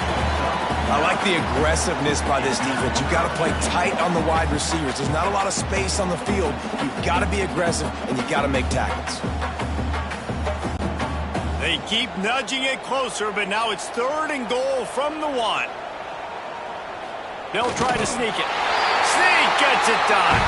I like the aggressiveness by this defense. You got to play tight on the wide receivers. There's not a lot of space on the field. You've got to be aggressive, and you got to make tackles. They keep nudging it closer, but now it's third and goal from the 1. They'll try to sneak it. Sneak gets it done.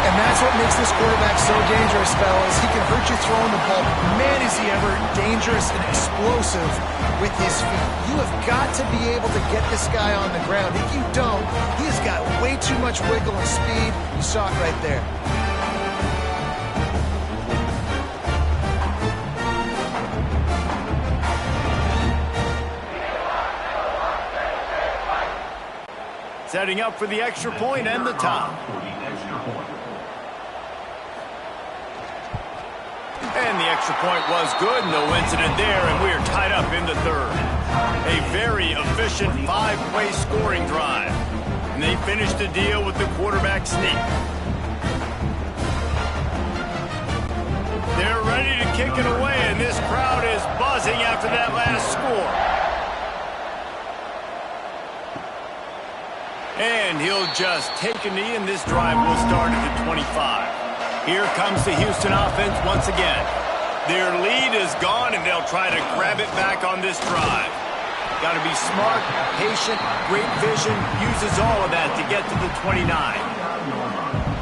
And that's what makes this quarterback so dangerous, fellas. He can hurt you throwing the ball. Man, is he ever dangerous and explosive with his feet. You have got to be able to get this guy on the ground. If you don't, he has got way too much wiggle and speed. You saw it right there. Setting up for the extra point and the top. And the extra point was good. No incident there, and we are tied up in the 3rd. A very efficient 5-play scoring drive. And they finished the deal with the quarterback sneak. They're ready to kick it away, and this crowd is buzzing after that last score. And he'll just take a knee, and this drive will start at the 25. Here comes the Houston offense once again. Their lead is gone, and they'll try to grab it back on this drive. Got to be smart, patient, great vision, uses all of that to get to the 29.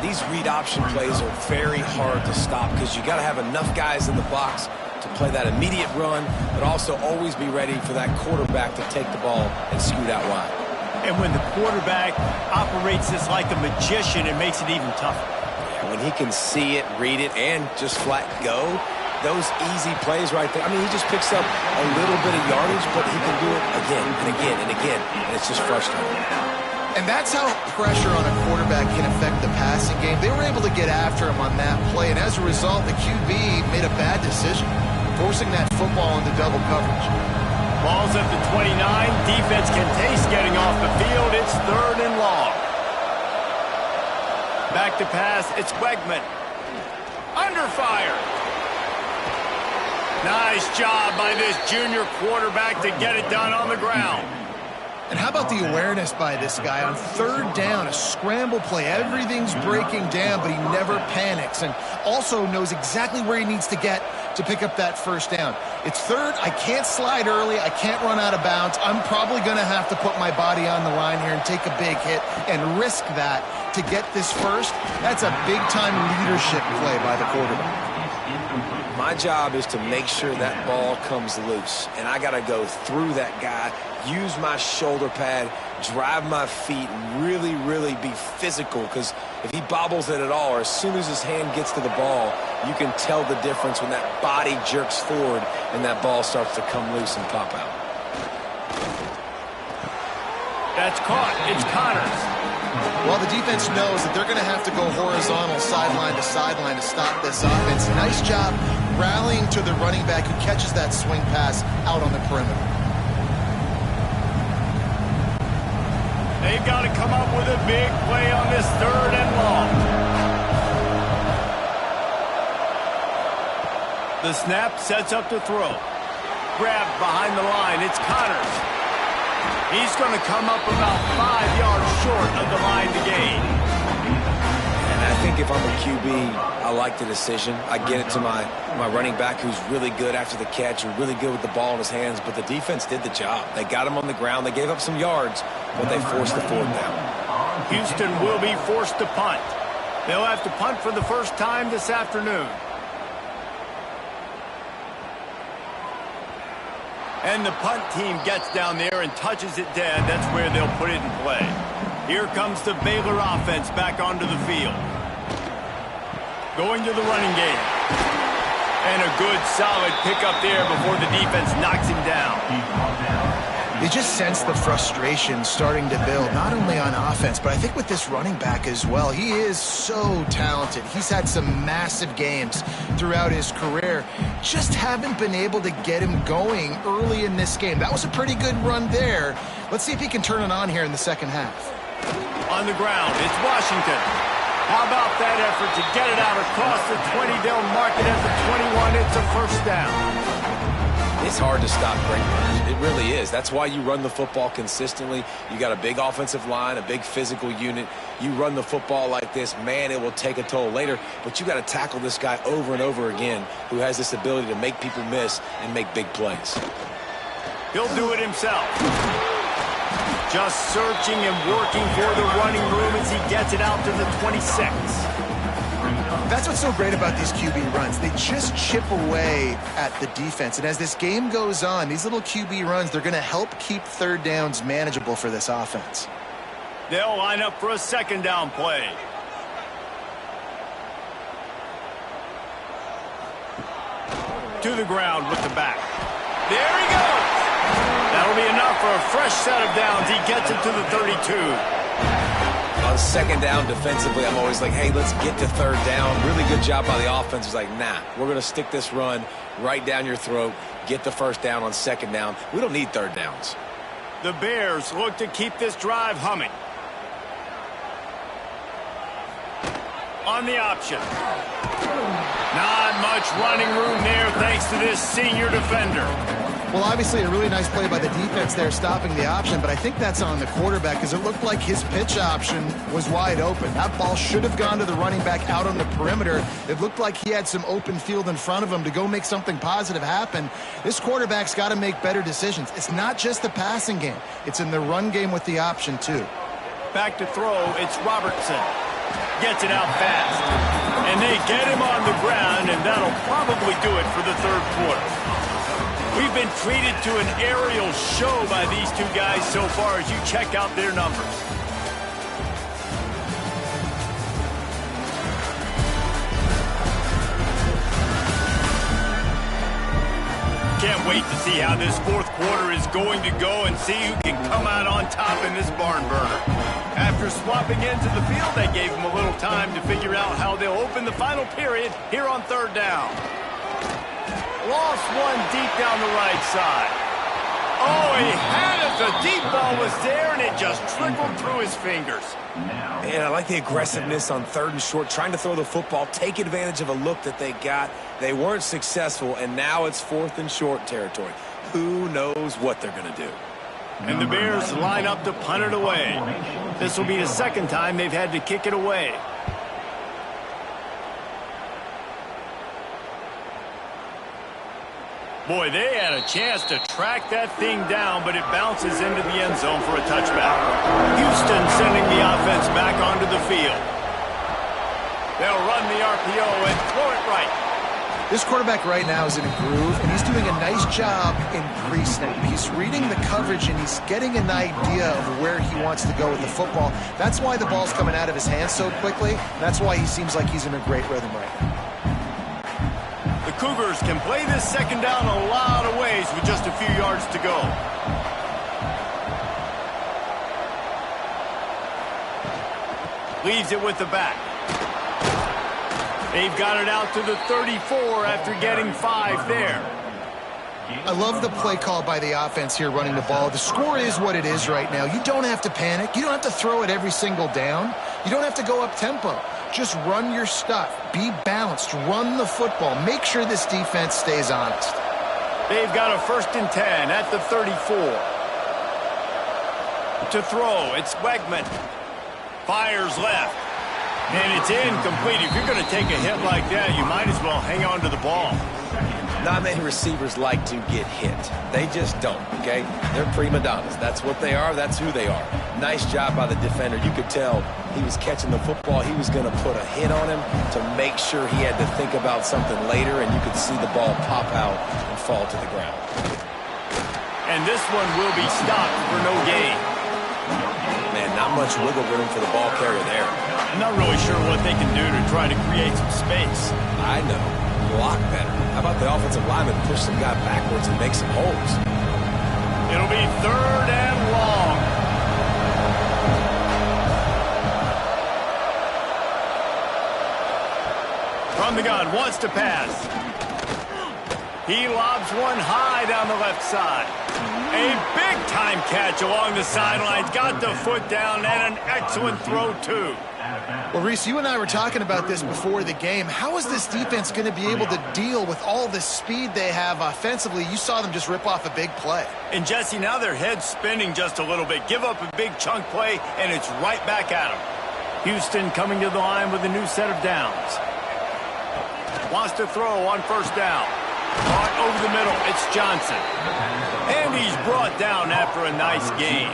These read option plays are very hard to stop because you got to have enough guys in the box to play that immediate run, but also always be ready for that quarterback to take the ball and scoot out wide. And when the quarterback operates this like a magician, it makes it even tougher. Yeah, when he can see it, read it, and just flat go, those easy plays right there. I mean, he just picks up a little bit of yardage, but he can do it again and again and again, and it's just frustrating. And that's how pressure on a quarterback can affect the passing game. They were able to get after him on that play, and as a result, the QB made a bad decision, forcing that football into double coverage. Ball's at the 29. Defense can taste getting off the field. It's 3rd and long. Back to pass. It's Wegman. Under fire. Nice job by this junior quarterback to get it done on the ground. And how about the awareness by this guy on 3rd down, a scramble play. Everything's breaking down, but he never panics and also knows exactly where he needs to get to pick up that 1st down. It's 3rd. I can't slide early. I can't run out of bounds. I'm probably going to have to put my body on the line here and take a big hit and risk that to get this 1st. That's a big-time leadership play by the quarterback. My job is to make sure that ball comes loose, and I got to go through that guy, use my shoulder pad, drive my feet, and really, really be physical, because if he bobbles it at all, or as soon as his hand gets to the ball, you can tell the difference when that body jerks forward and that ball starts to come loose and pop out. That's caught. It's Connors. Well, the defense knows that they're going to have to go horizontal sideline to sideline to stop this offense. Nice job rallying to the running back who catches that swing pass out on the perimeter. They've got to come up with a big play on this 3rd and long. The snap sets up the throw. Grabbed behind the line. It's Connors. He's going to come up about 5 yards short of the line to gain. And I think if I'm a QB, I like the decision. I get it to my running back who's really good after the catch, or really good with the ball in his hands, but the defense did the job. They got him on the ground. They gave up some yards, but they forced the 4th down. Houston will be forced to punt. They'll have to punt for the first time this afternoon. And the punt team gets down there and touches it dead. That's where they'll put it in play. Here comes the Baylor offense back onto the field. Going to the running game. And a good, solid pickup there before the defense knocks him down. You just sense the frustration starting to build, not only on offense, but I think with this running back as well. He is so talented. He's had some massive games throughout his career. Just haven't been able to get him going early in this game. That was a pretty good run there. Let's see if he can turn it on here in the 2nd half. On the ground, it's Washington. How about that effort to get it out across the 20? They'll mark it at the 21. It's a 1st down. It's hard to stop great runners. It really is. That's why you run the football consistently. You got a big offensive line, a big physical unit. You run the football like this, man, it will take a toll later. But you got to tackle this guy over and over again who has this ability to make people miss and make big plays. He'll do it himself. Just searching and working for the running room as he gets it out to the 26. That's what's so great about these QB runs. They just chip away at the defense. And as this game goes on, these little QB runs, they're going to help keep 3rd downs manageable for this offense. They'll line up for a 2nd down play. To the ground with the back. There he goes. That'll be enough for a fresh set of downs. He gets it to the 32. On 2nd down defensively, I'm always like, hey, let's get to 3rd down. Really good job by the offense. It's like, nah, we're going to stick this run right down your throat, get the 1st down on 2nd down. We don't need 3rd downs. The Bears look to keep this drive humming. On the option. Not much running room there thanks to this senior defender. Well, obviously a really nice play by the defense there stopping the option, but I think that's on the quarterback because it looked like his pitch option was wide open. That ball should have gone to the running back out on the perimeter. It looked like he had some open field in front of him to go make something positive happen. This quarterback's got to make better decisions. It's not just the passing game. It's in the run game with the option, too. Back to throw, it's Robertson. Gets it out fast. And they get him on the ground, and that'll probably do it for the third quarter. We've been treated to an aerial show by these two guys so far as you check out their numbers. Can't wait to see how this fourth quarter is going to go and see who can come out on top in this barn burner. After swapping into the field, they gave him a little time to figure out how they'll open the final period here on third down. Lost one deep down the right side. Oh, he had it. The deep ball was there, and it just trickled through his fingers. Man, I like the aggressiveness on third and short, trying to throw the football, take advantage of a look that they got. They weren't successful, and now it's fourth and short territory. Who knows what they're going to do? And the Bears line up to punt it away. This will be the second time they've had to kick it away. Boy, they had a chance to track that thing down, but it bounces into the end zone for a touchback. Houston sending the offense back onto the field. They'll run the RPO and throw it right. This quarterback right now is in a groove, and he's doing a nice job in pre-snap. He's reading the coverage, and he's getting an idea of where he wants to go with the football. That's why the ball's coming out of his hands so quickly. That's why he seems like he's in a great rhythm right now. The Cougars can play this second down a lot of ways with just a few yards to go. Leaves it with the back. They've got it out to the 34 after getting 5 there. I love the play call by the offense here running the ball. The score is what it is right now. You don't have to panic. You don't have to throw it every single down. You don't have to go up tempo. Just run your stuff. Be balanced. Run the football. Make sure this defense stays honest. They've got a 1st and 10 at the 34. To throw, it's Wegman. Fires left. And it's incomplete. If you're going to take a hit like that, you might as well hang on to the ball. Not many receivers like to get hit. They just don't, okay? They're prima donnas. That's what they are. That's who they are. Nice job by the defender. You could tell he was catching the football. He was going to put a hit on him to make sure he had to think about something later, and you could see the ball pop out and fall to the ground. And this one will be stopped for no gain. Man, not much wiggle room for the ball carrier there. I'm not really sure what they can do to try to create some space. I know. Block better. How about the offensive lineman push some guy backwards and make some holes? It'll be 3rd and long. From the gun, wants to pass. He lobs one high down the left side. A big-time catch along the sidelines. Got the foot down and an excellent throw, too. Well, Reese, you and I were talking about this before the game. How is this defense going to be able to deal with all the speed they have offensively? You saw them just rip off a big play. And, Jesse, now their head's spinning just a little bit. Give up a big chunk play, and it's right back at them. Houston coming to the line with a new set of downs. Wants to throw on 1st down. Caught over the middle. It's Johnson. And he's brought down after a nice gain.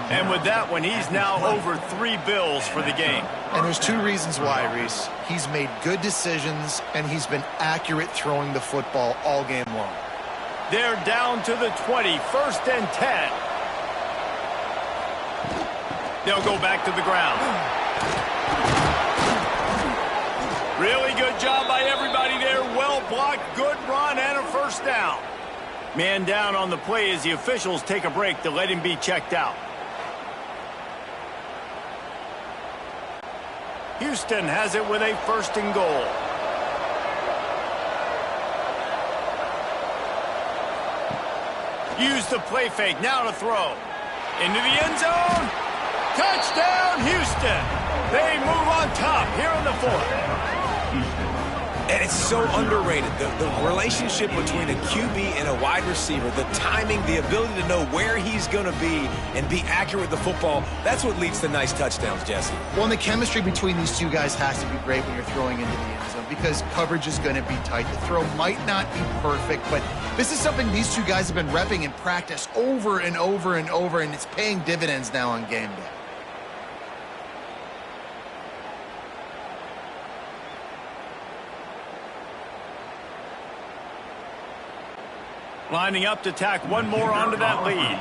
And with that one, he's now over 3 bills for the game. And there's 2 reasons why, Reese. He's made good decisions, and he's been accurate throwing the football all game long. They're down to the 20, 1st and 10. They'll go back to the ground. Really good job by everybody there. Well blocked, good run, and a 1st down. Man down on the play as the officials take a break to let him be checked out. Houston has it with a 1st and goal. Use the play fake, now to throw. Into the end zone. Touchdown, Houston. They move on top here in the 4th. And it's so underrated. The relationship between a QB and a wide receiver, the timing, the ability to know where he's going to be and be accurate with the football, that's what leads to nice touchdowns, Jesse. Well, and the chemistry between these two guys has to be great when you're throwing into the end zone because coverage is going to be tight. The throw might not be perfect, but this is something these two guys have been repping in practice over and over and over, and it's paying dividends now on game day. Lining up to tack one more onto that lead.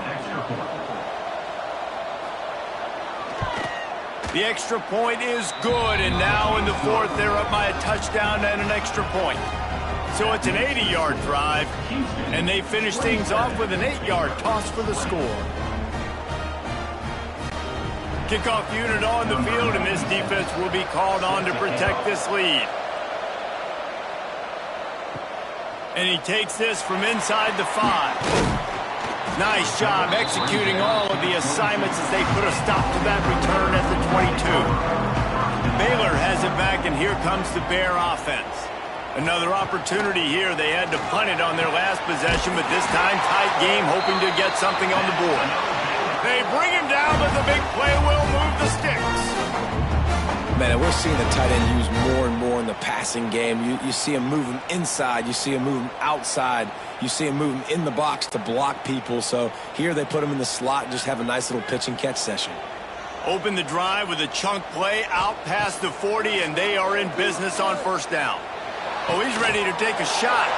The extra point is good, and now in the fourth, they're up by a touchdown and an extra point. So it's an 80-yard drive, and they finish things off with an 8-yard toss for the score. Kickoff unit on the field, and this defense will be called on to protect this lead. And he takes this from inside the 5. Nice job executing all of the assignments as they put a stop to that return at the 22. Baylor has it back, and here comes the Bear offense. Another opportunity here. They had to punt it on their last possession, but this time tight game, hoping to get something on the board. They bring him down, but the big play will move the sticks. Man, we're seeing the tight end used more and more in the passing game. You see him move him inside. You see him move him outside. You see him move him in the box to block people. So here they put him in the slot and just have a nice little pitch and catch session. Open the drive with a chunk play out past the 40, and they are in business on first down. Oh, he's ready to take a shot.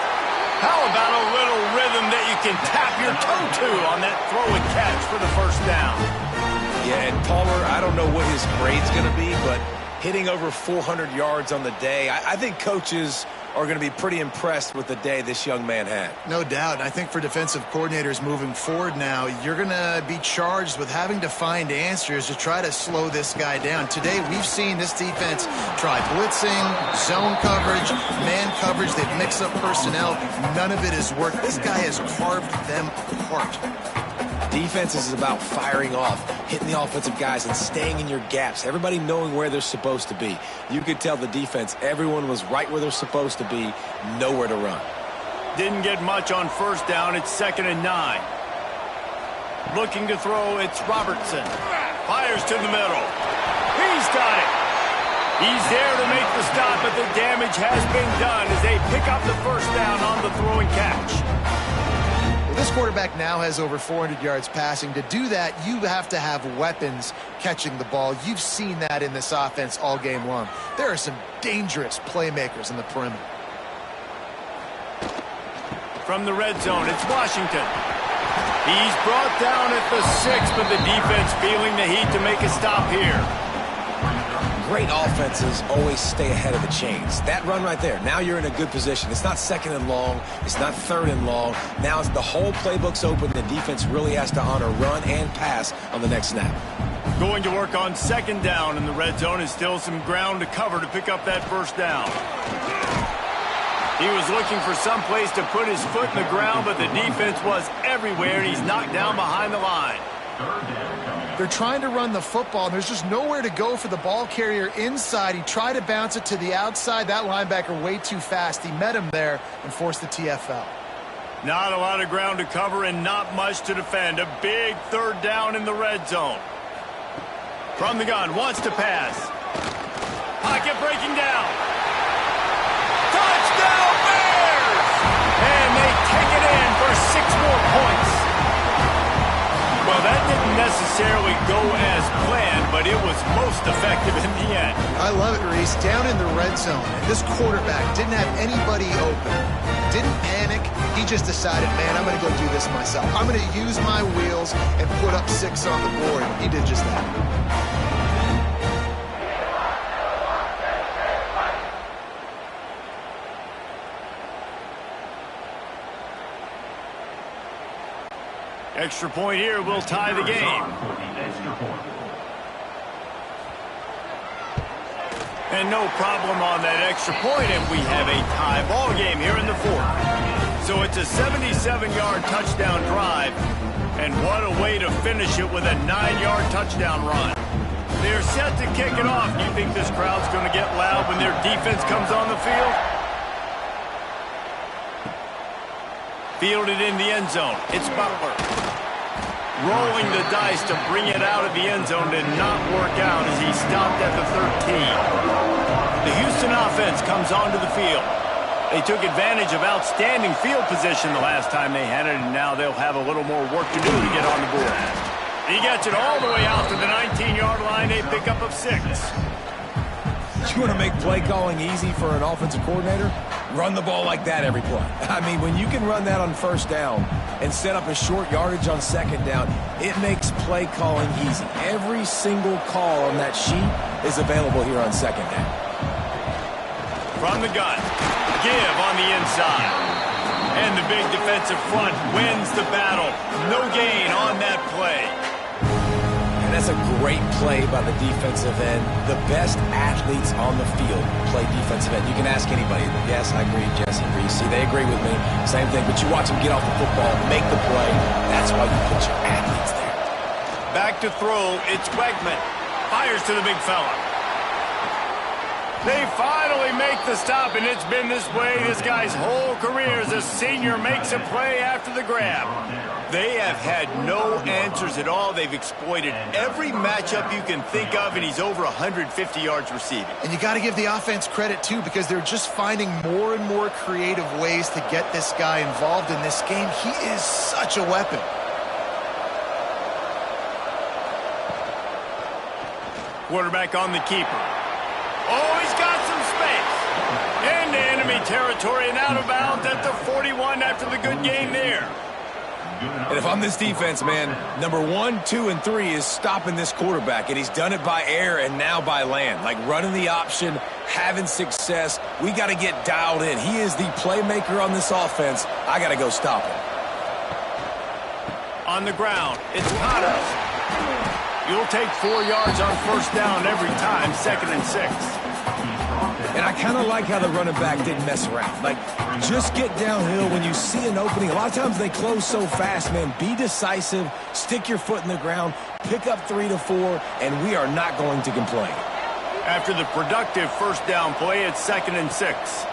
How about a little rhythm that you can tap your toe to on that throw and catch for the first down? Yeah, and Palmer, I don't know what his grade's going to be, but hitting over 400 yards on the day, I think coaches are going to be pretty impressed with the day this young man had. No doubt. And I think for defensive coordinators moving forward now, you're going to be charged with having to find answers to try to slow this guy down. Today, we've seen this defense try blitzing, zone coverage, man coverage. They've mixed up personnel. None of it has worked. This guy has carved them apart. Defense is about firing off, hitting the offensive guys, and staying in your gaps. Everybody knowing where they're supposed to be. You could tell the defense, everyone was right where they're supposed to be, nowhere to run. Didn't get much on first down. It's 2nd and 9. Looking to throw, it's Robertson. Fires to the middle. He's got it. He's there to make the stop, but the damage has been done as they pick up the first down on the throw and catch. This quarterback now has over 400 yards passing. To do that, you have to have weapons catching the ball. You've seen that in this offense all game long. There are some dangerous playmakers in the perimeter. From the red zone, it's Washington. He's brought down at the 6, but the defense feeling the heat to make a stop here. Great offenses always stay ahead of the chains. That run right there, now you're in a good position. It's not 2nd and long. It's not 3rd and long. Now the whole playbook's open. The defense really has to honor run and pass on the next snap. Going to work on 2nd down in the red zone, and still some ground to cover to pick up that first down. He was looking for some place to put his foot in the ground, but the defense was everywhere, and he's knocked down behind the line. They're trying to run the football, and there's just nowhere to go for the ball carrier inside. He tried to bounce it to the outside. That linebacker way too fast. He met him there and forced the TFL. Not a lot of ground to cover and not much to defend. A big 3rd down in the red zone. From the gun, wants to pass. Pocket breaking down. Touchdown Bears! And they take it in for 6 more points. Well, that didn't necessarily go as planned, but it was most effective in the end. I love it, Reese. Down in the red zone, this quarterback didn't have anybody open. Didn't panic. He just decided, man, I'm going to go do this myself. I'm going to use my wheels and put up 6 on the board. He did just that. Extra point here will tie the game. And no problem on that extra point, and we have a tie ball game here in the 4th. So it's a 77-yard touchdown drive, and what a way to finish it with a 9-yard touchdown run. They're set to kick it off. Do you think this crowd's going to get loud when their defense comes on the field? Fielded in the end zone. It's Butler. Rolling the dice to bring it out of the end zone did not work out as he stopped at the 13. The Houston offense comes onto the field. They took advantage of outstanding field position the last time they had it, and now they'll have a little more work to do to get on the board. He gets it all the way out to the 19-yard line. A pickup of 6. You want to make play calling easy for an offensive coordinator? Run the ball like that every play. I mean, when you can run that on first down and set up a short yardage on second down, it makes play calling easy. Every single call on that sheet is available here on second down. From the gun, give on the inside. And the big defensive front wins the battle. No gain on that play. And that's a great play by the defensive end. The best athletes on the field play defensive end. You can ask anybody. Yes, I agree, Jesse, Reese. They agree with me. Same thing. But you watch them get off the football, make the play. That's why you put your athletes there. Back to throw. It's Wegman. Fires to the big fella. They finally make the stop, and it's been this way this guy's whole career as a senior makes a play after the grab. They have had no answers at all. They've exploited every matchup you can think of, and he's over 150 yards receiving. And you got to give the offense credit, too, because they're just finding more and more creative ways to get this guy involved in this game. He is such a weapon. Quarterback on the keeper. Oh, he's got some space. Into enemy territory and out of bounds at the 41 after the good game there. And if I'm this defense, man, number 1, 2, and 3 is stopping this quarterback, and he's done it by air and now by land. Like running the option, having success. We got to get dialed in. He is the playmaker on this offense. I got to go stop him. On the ground, it's Cougars. You'll take 4 yards on first down every time, 2nd and 6. And I kind of like how the running back didn't mess around. Like, just get downhill when you see an opening. A lot of times they close so fast, man. Be decisive, stick your foot in the ground, pick up 3 to 4, and we are not going to complain. After the productive first down play, it's 2nd and 6.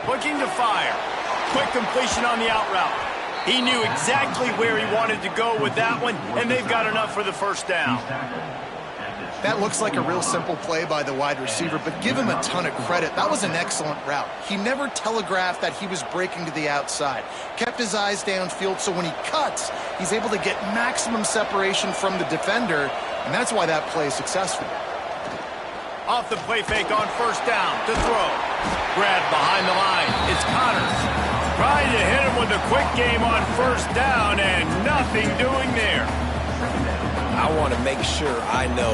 Looking to fire. Quick completion on the out route. He knew exactly where he wanted to go with that one, and they've got enough for the first down. That looks like a real simple play by the wide receiver, but give him a ton of credit. That was an excellent route. He never telegraphed that he was breaking to the outside. Kept his eyes downfield, so when he cuts, he's able to get maximum separation from the defender, and that's why that play is successful. Off the play fake on first down to throw. Grab behind the line. It's Connors. Trying to hit him with a quick game on first down, and nothing doing there. I want to make sure I know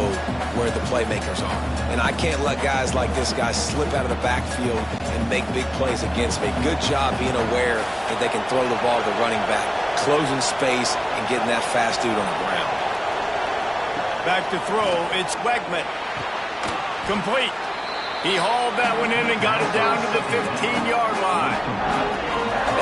where the playmakers are. And I can't let guys like this guy slip out of the backfield and make big plays against me. Good job being aware that they can throw the ball to the running back, closing space, and getting that fast dude on the ground. Back to throw, it's Wegman. Complete. He hauled that one in and got it down to the 15-yard line.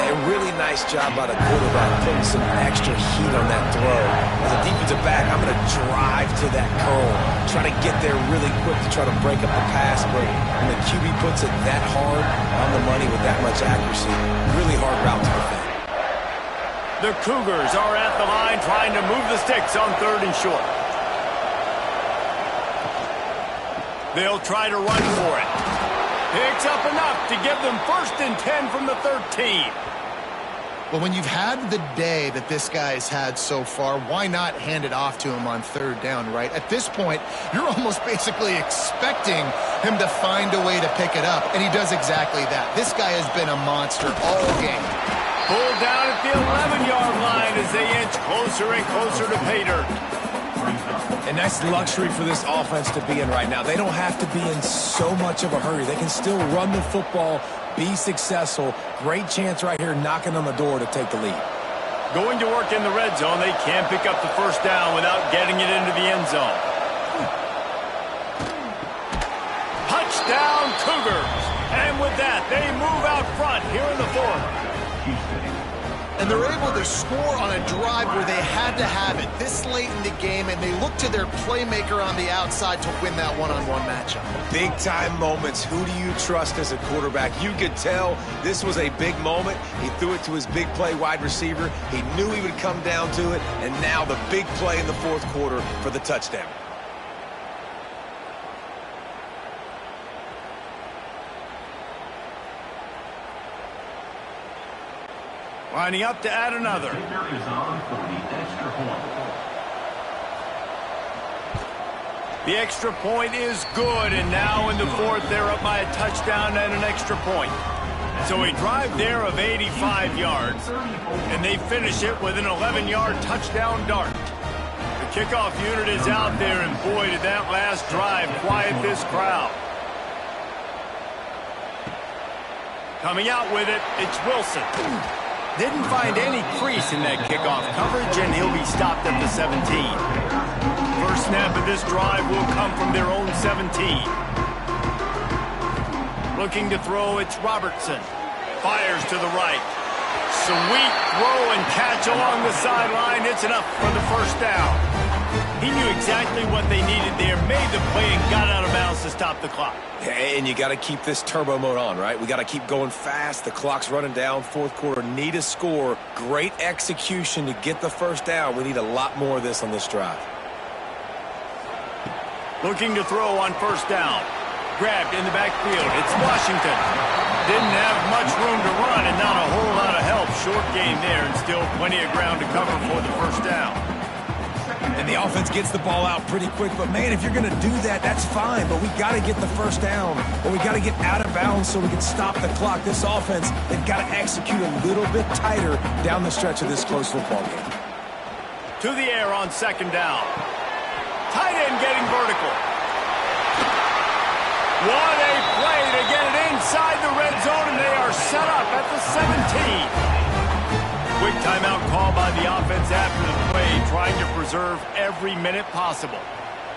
A really nice job by the quarterback putting some extra heat on that throw. As a defensive back, I'm going to drive to that curl, try to get there really quick to try to break up the pass, but when the QB puts it that hard on the money with that much accuracy, really hard route to defend. The Cougars are at the line trying to move the sticks on 3rd and short. They'll try to run for it. Picks up enough to give them 1st and 10 from the 13. Well, when you've had the day that this guy's had so far, why not hand it off to him on 3rd down, right? At this point, you're almost basically expecting him to find a way to pick it up, and he does exactly that. This guy has been a monster all game. Pulled down at the 11-yard line as they inch closer and closer to pay dirt. And that's luxury for this offense to be in right now. They don't have to be in so much of a hurry. They can still run the football, be successful. Great chance right here knocking on the door to take the lead. Going to work in the red zone, they can pick up the first down without getting it into the end zone. Touchdown, Cougars. And with that, they move out front here in the 4th. And they're able to score on a drive where they had to have it this late in the game, and they look to their playmaker on the outside to win that one-on-one matchup. Big-time moments. Who do you trust as a quarterback? You could tell this was a big moment. He threw it to his big play wide receiver. He knew he would come down to it, and now the big play in the 4th quarter for the touchdown. Lining up to add another. The extra point is good, and now in the 4th, they're up by a touchdown and an extra point. So a drive there of 85 yards, and they finish it with an 11-yard touchdown dart. The kickoff unit is out there, and boy, did that last drive quiet this crowd. Coming out with it, it's Wilson. Didn't find any crease in that kickoff coverage, and he'll be stopped at the 17. First snap of this drive will come from their own 17. Looking to throw, it's Robertson. Fires to the right. Sweet throw and catch along the sideline. It's enough for the first down. He knew exactly what they needed there, made the play, and got out of bounds to stop the clock. And you got to keep this turbo mode on, right? We got to keep going fast. The clock's running down. Fourth quarter, need a score. Great execution to get the first down. We need a lot more of this on this drive. Looking to throw on first down. Grabbed in the backfield. It's Washington. Didn't have much room to run and not a whole lot of help. Short game there and still plenty of ground to cover for the first down. And the offense gets the ball out pretty quick. But, man, if you're going to do that, that's fine. But we got to get the first down. Or we got to get out of bounds so we can stop the clock. This offense, they've got to execute a little bit tighter down the stretch of this close football game. To the air on second down. Tight end getting vertical. What a play to get it inside the red zone, and they are set up at the 17. Quick timeout call by the offense after the play, trying to preserve every minute possible.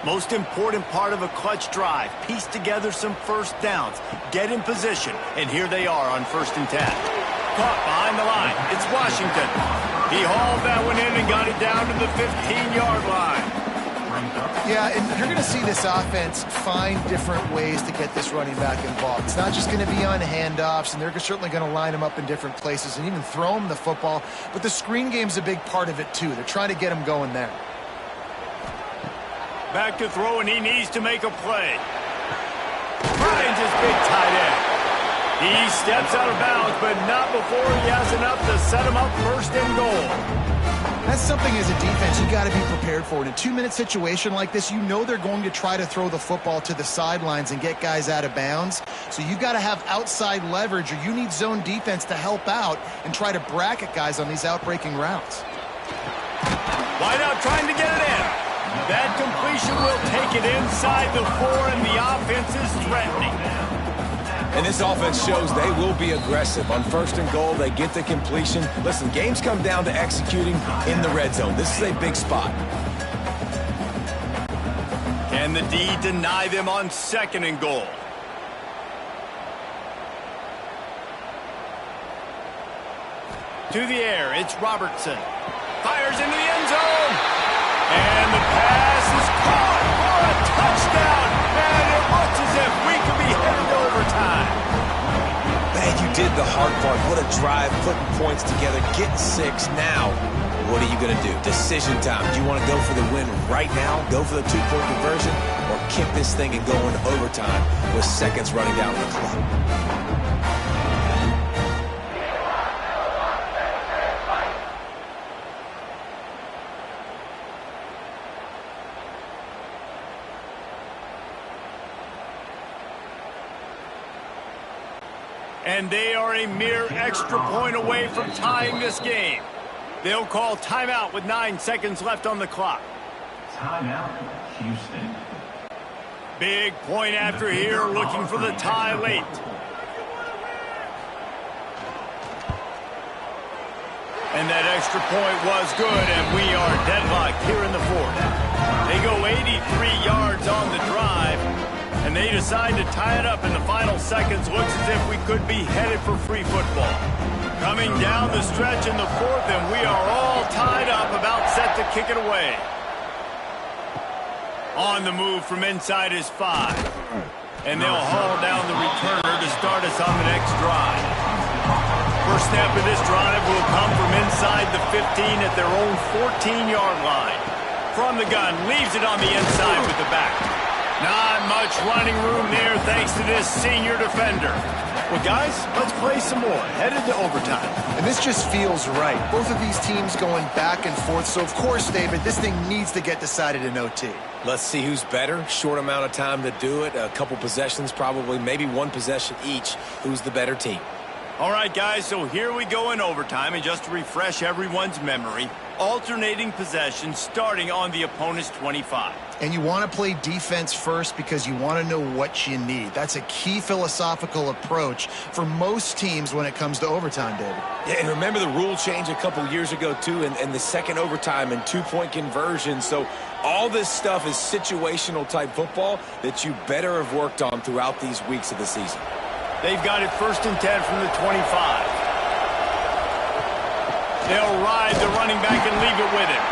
Most important part of a clutch drive, piece together some first downs, get in position, and here they are on 1st and 10. Caught behind the line, it's Washington. He hauled that one in and got it down to the 15-yard line. Yeah, and you're going to see this offense find different ways to get this running back involved. It's not just going to be on handoffs, and they're certainly going to line him up in different places and even throw him the football. But the screen game's a big part of it, too. They're trying to get him going there. Back to throw, and he needs to make a play. Finds his big tight end. He steps out of bounds, but not before he has enough to set him up 1st and goal. That's something as a defense you got to be prepared for. In a 2-minute situation like this, you know they're going to try to throw the football to the sidelines and get guys out of bounds. So you got to have outside leverage, or you need zone defense to help out and try to bracket guys on these outbreaking routes. Wide out trying to get it in. That completion will take it inside the 4, and the offense is threatening. And this offense shows they will be aggressive. On 1st and goal, they get the completion. Listen, games come down to executing in the red zone. This is a big spot. Can the D deny them on 2nd and goal? To the air, it's Robertson. Fires into the end zone. And the pass is caught for a touchdown. And it looks as if we could be headed to overtime. Man, you did the hard part. What a drive, putting points together, getting 6. Now, what are you going to do? Decision time. Do you want to go for the win right now, go for the 2-point conversion, or kick this thing and go into overtime with seconds running down the clock? And they are a mere extra point away from tying this game. They'll call timeout with 9 seconds left on the clock. Timeout, Houston. Big point after here, looking for the tie late. And that extra point was good, and we are deadlocked here in the 4th. They go 83 yards on the drive, and they decide to tie it up in the final seconds. Looks as if we could be headed for free football. Coming down the stretch in the 4th, and we are all tied up, about set to kick it away. On the move from inside is 5. And they'll haul down the returner to start us on the next drive. First snap of this drive will come from inside the 15 at their own 14-yard line. From the gun, leaves it on the inside with the back. Not much running room there thanks to this senior defender. Well, guys, let's play some more. Headed to overtime. And this just feels right. Both of these teams going back and forth. So, of course, David, this thing needs to get decided in OT. Let's see who's better. Short amount of time to do it. A couple possessions probably, maybe one possession each. Who's the better team? All right, guys, so here we go in overtime, and just to refresh everyone's memory, alternating possession starting on the opponent's 25. And you want to play defense first because you want to know what you need. That's a key philosophical approach for most teams when it comes to overtime, David. Yeah, and remember the rule change a couple years ago, too, and the second overtime and two-point conversion. So all this stuff is situational-type football that you better have worked on throughout these weeks of the season. They've got it 1st and 10 from the 25. They'll ride the running back and leave it with him.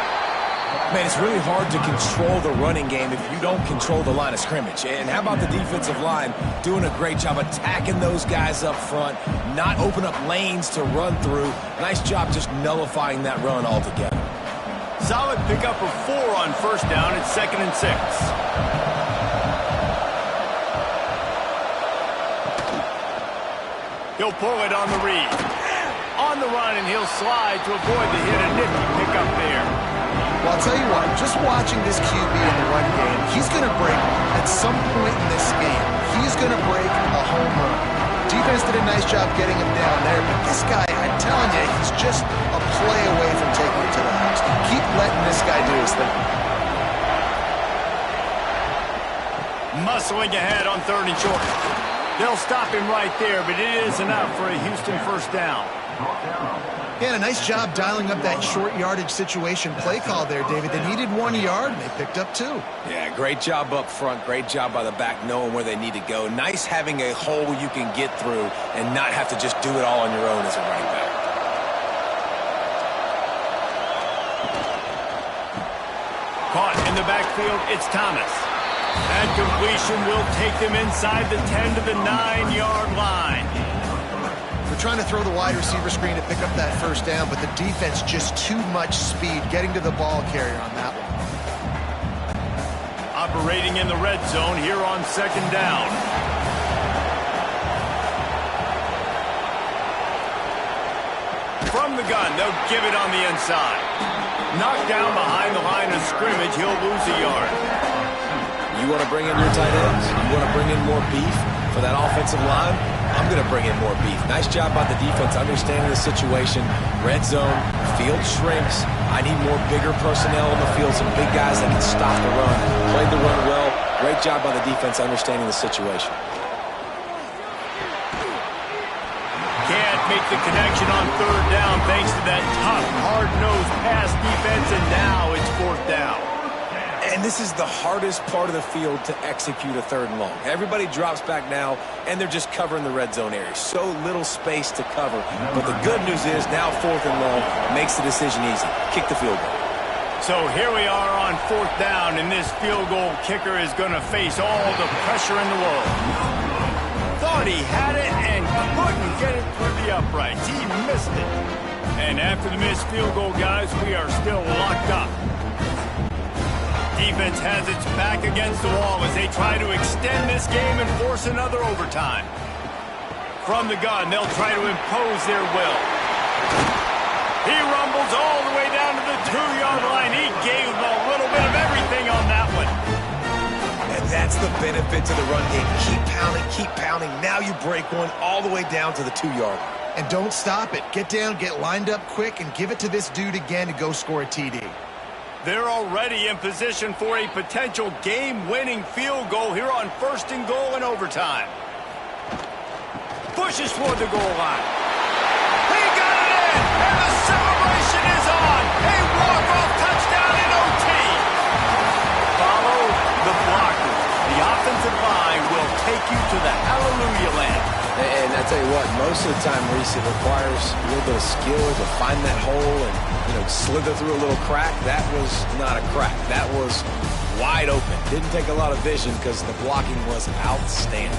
Man, it's really hard to control the running game if you don't control the line of scrimmage. And how about the defensive line doing a great job attacking those guys up front, not open up lanes to run through. Nice job just nullifying that run altogether. Solid pickup of 4 on 1st down. It's 2nd and 6. He'll pull it on the read. On the run, and he'll slide to avoid the hit. A nifty pickup there. Well, I'll tell you what, just watching this QB in the run game, he's going to break at some point in this game. He's going to break a home run. Defense did a nice job getting him down there, but this guy, I'm telling you, he's just a play away from taking it to the house. Keep letting this guy do his thing. Muscling ahead on 3rd and short. They'll stop him right there, but it is enough for a Houston 1st down. Yeah, a nice job dialing up that short yardage situation play call there, David. They needed 1 yard, and they picked up 2. Yeah, great job up front. Great job by the back knowing where they need to go. Nice having a hole you can get through and not have to just do it all on your own as a running back. Caught in the backfield, it's Thomas. And completion will take them inside the 10 to the 9-yard line. They're trying to throw the wide receiver screen to pick up that 1st down, but the defense just too much speed getting to the ball carrier on that one. Operating in the red zone here on 2nd down. From the gun, they'll give it on the inside. Knocked down behind the line of scrimmage, he'll lose a yard. You want to bring in your tight ends? You want to bring in more beef for that offensive line? I'm going to bring in more beef. Nice job by the defense understanding the situation. Red zone, field shrinks. I need more bigger personnel on the field, some big guys that can stop the run. Played the run well. Great job by the defense understanding the situation. Can't make the connection on 3rd down thanks to that tough, hard-nosed pass defense, and now it's 4th down. And this is the hardest part of the field to execute a 3rd and long. Everybody drops back now, and they're just covering the red zone area. So little space to cover. But the good news is now 4th and long makes the decision easy. Kick the field goal. So here we are on 4th down, and this field goal kicker is going to face all the pressure in the world. Thought he had it and couldn't get it through the uprights. He missed it. And after the missed field goal, guys, we are still locked up. Defense has its back against the wall as they try to extend this game and force another overtime. From the gun, they'll try to impose their will. He rumbles all the way down to the 2-yard line. He gave them a little bit of everything on that one. And that's the benefit to the run game. Keep pounding, keep pounding. Now you break one all the way down to the 2-yard line. And don't stop it. Get down, get lined up quick, and give it to this dude again to go score a TD. They're already in position for a potential game-winning field goal here on 1st and goal in overtime. Pushes toward the goal line. He got it in, and the celebration is on. A walk-off touchdown in OT. Follow the blockers. The offensive line will take you to the hallelujah land. And I tell you what, most of the time, Reese, it requires a little bit of skill to find that hole and, slither through a little crack. That was not a crack. That was wide open. Didn't take a lot of vision because the blocking was outstanding.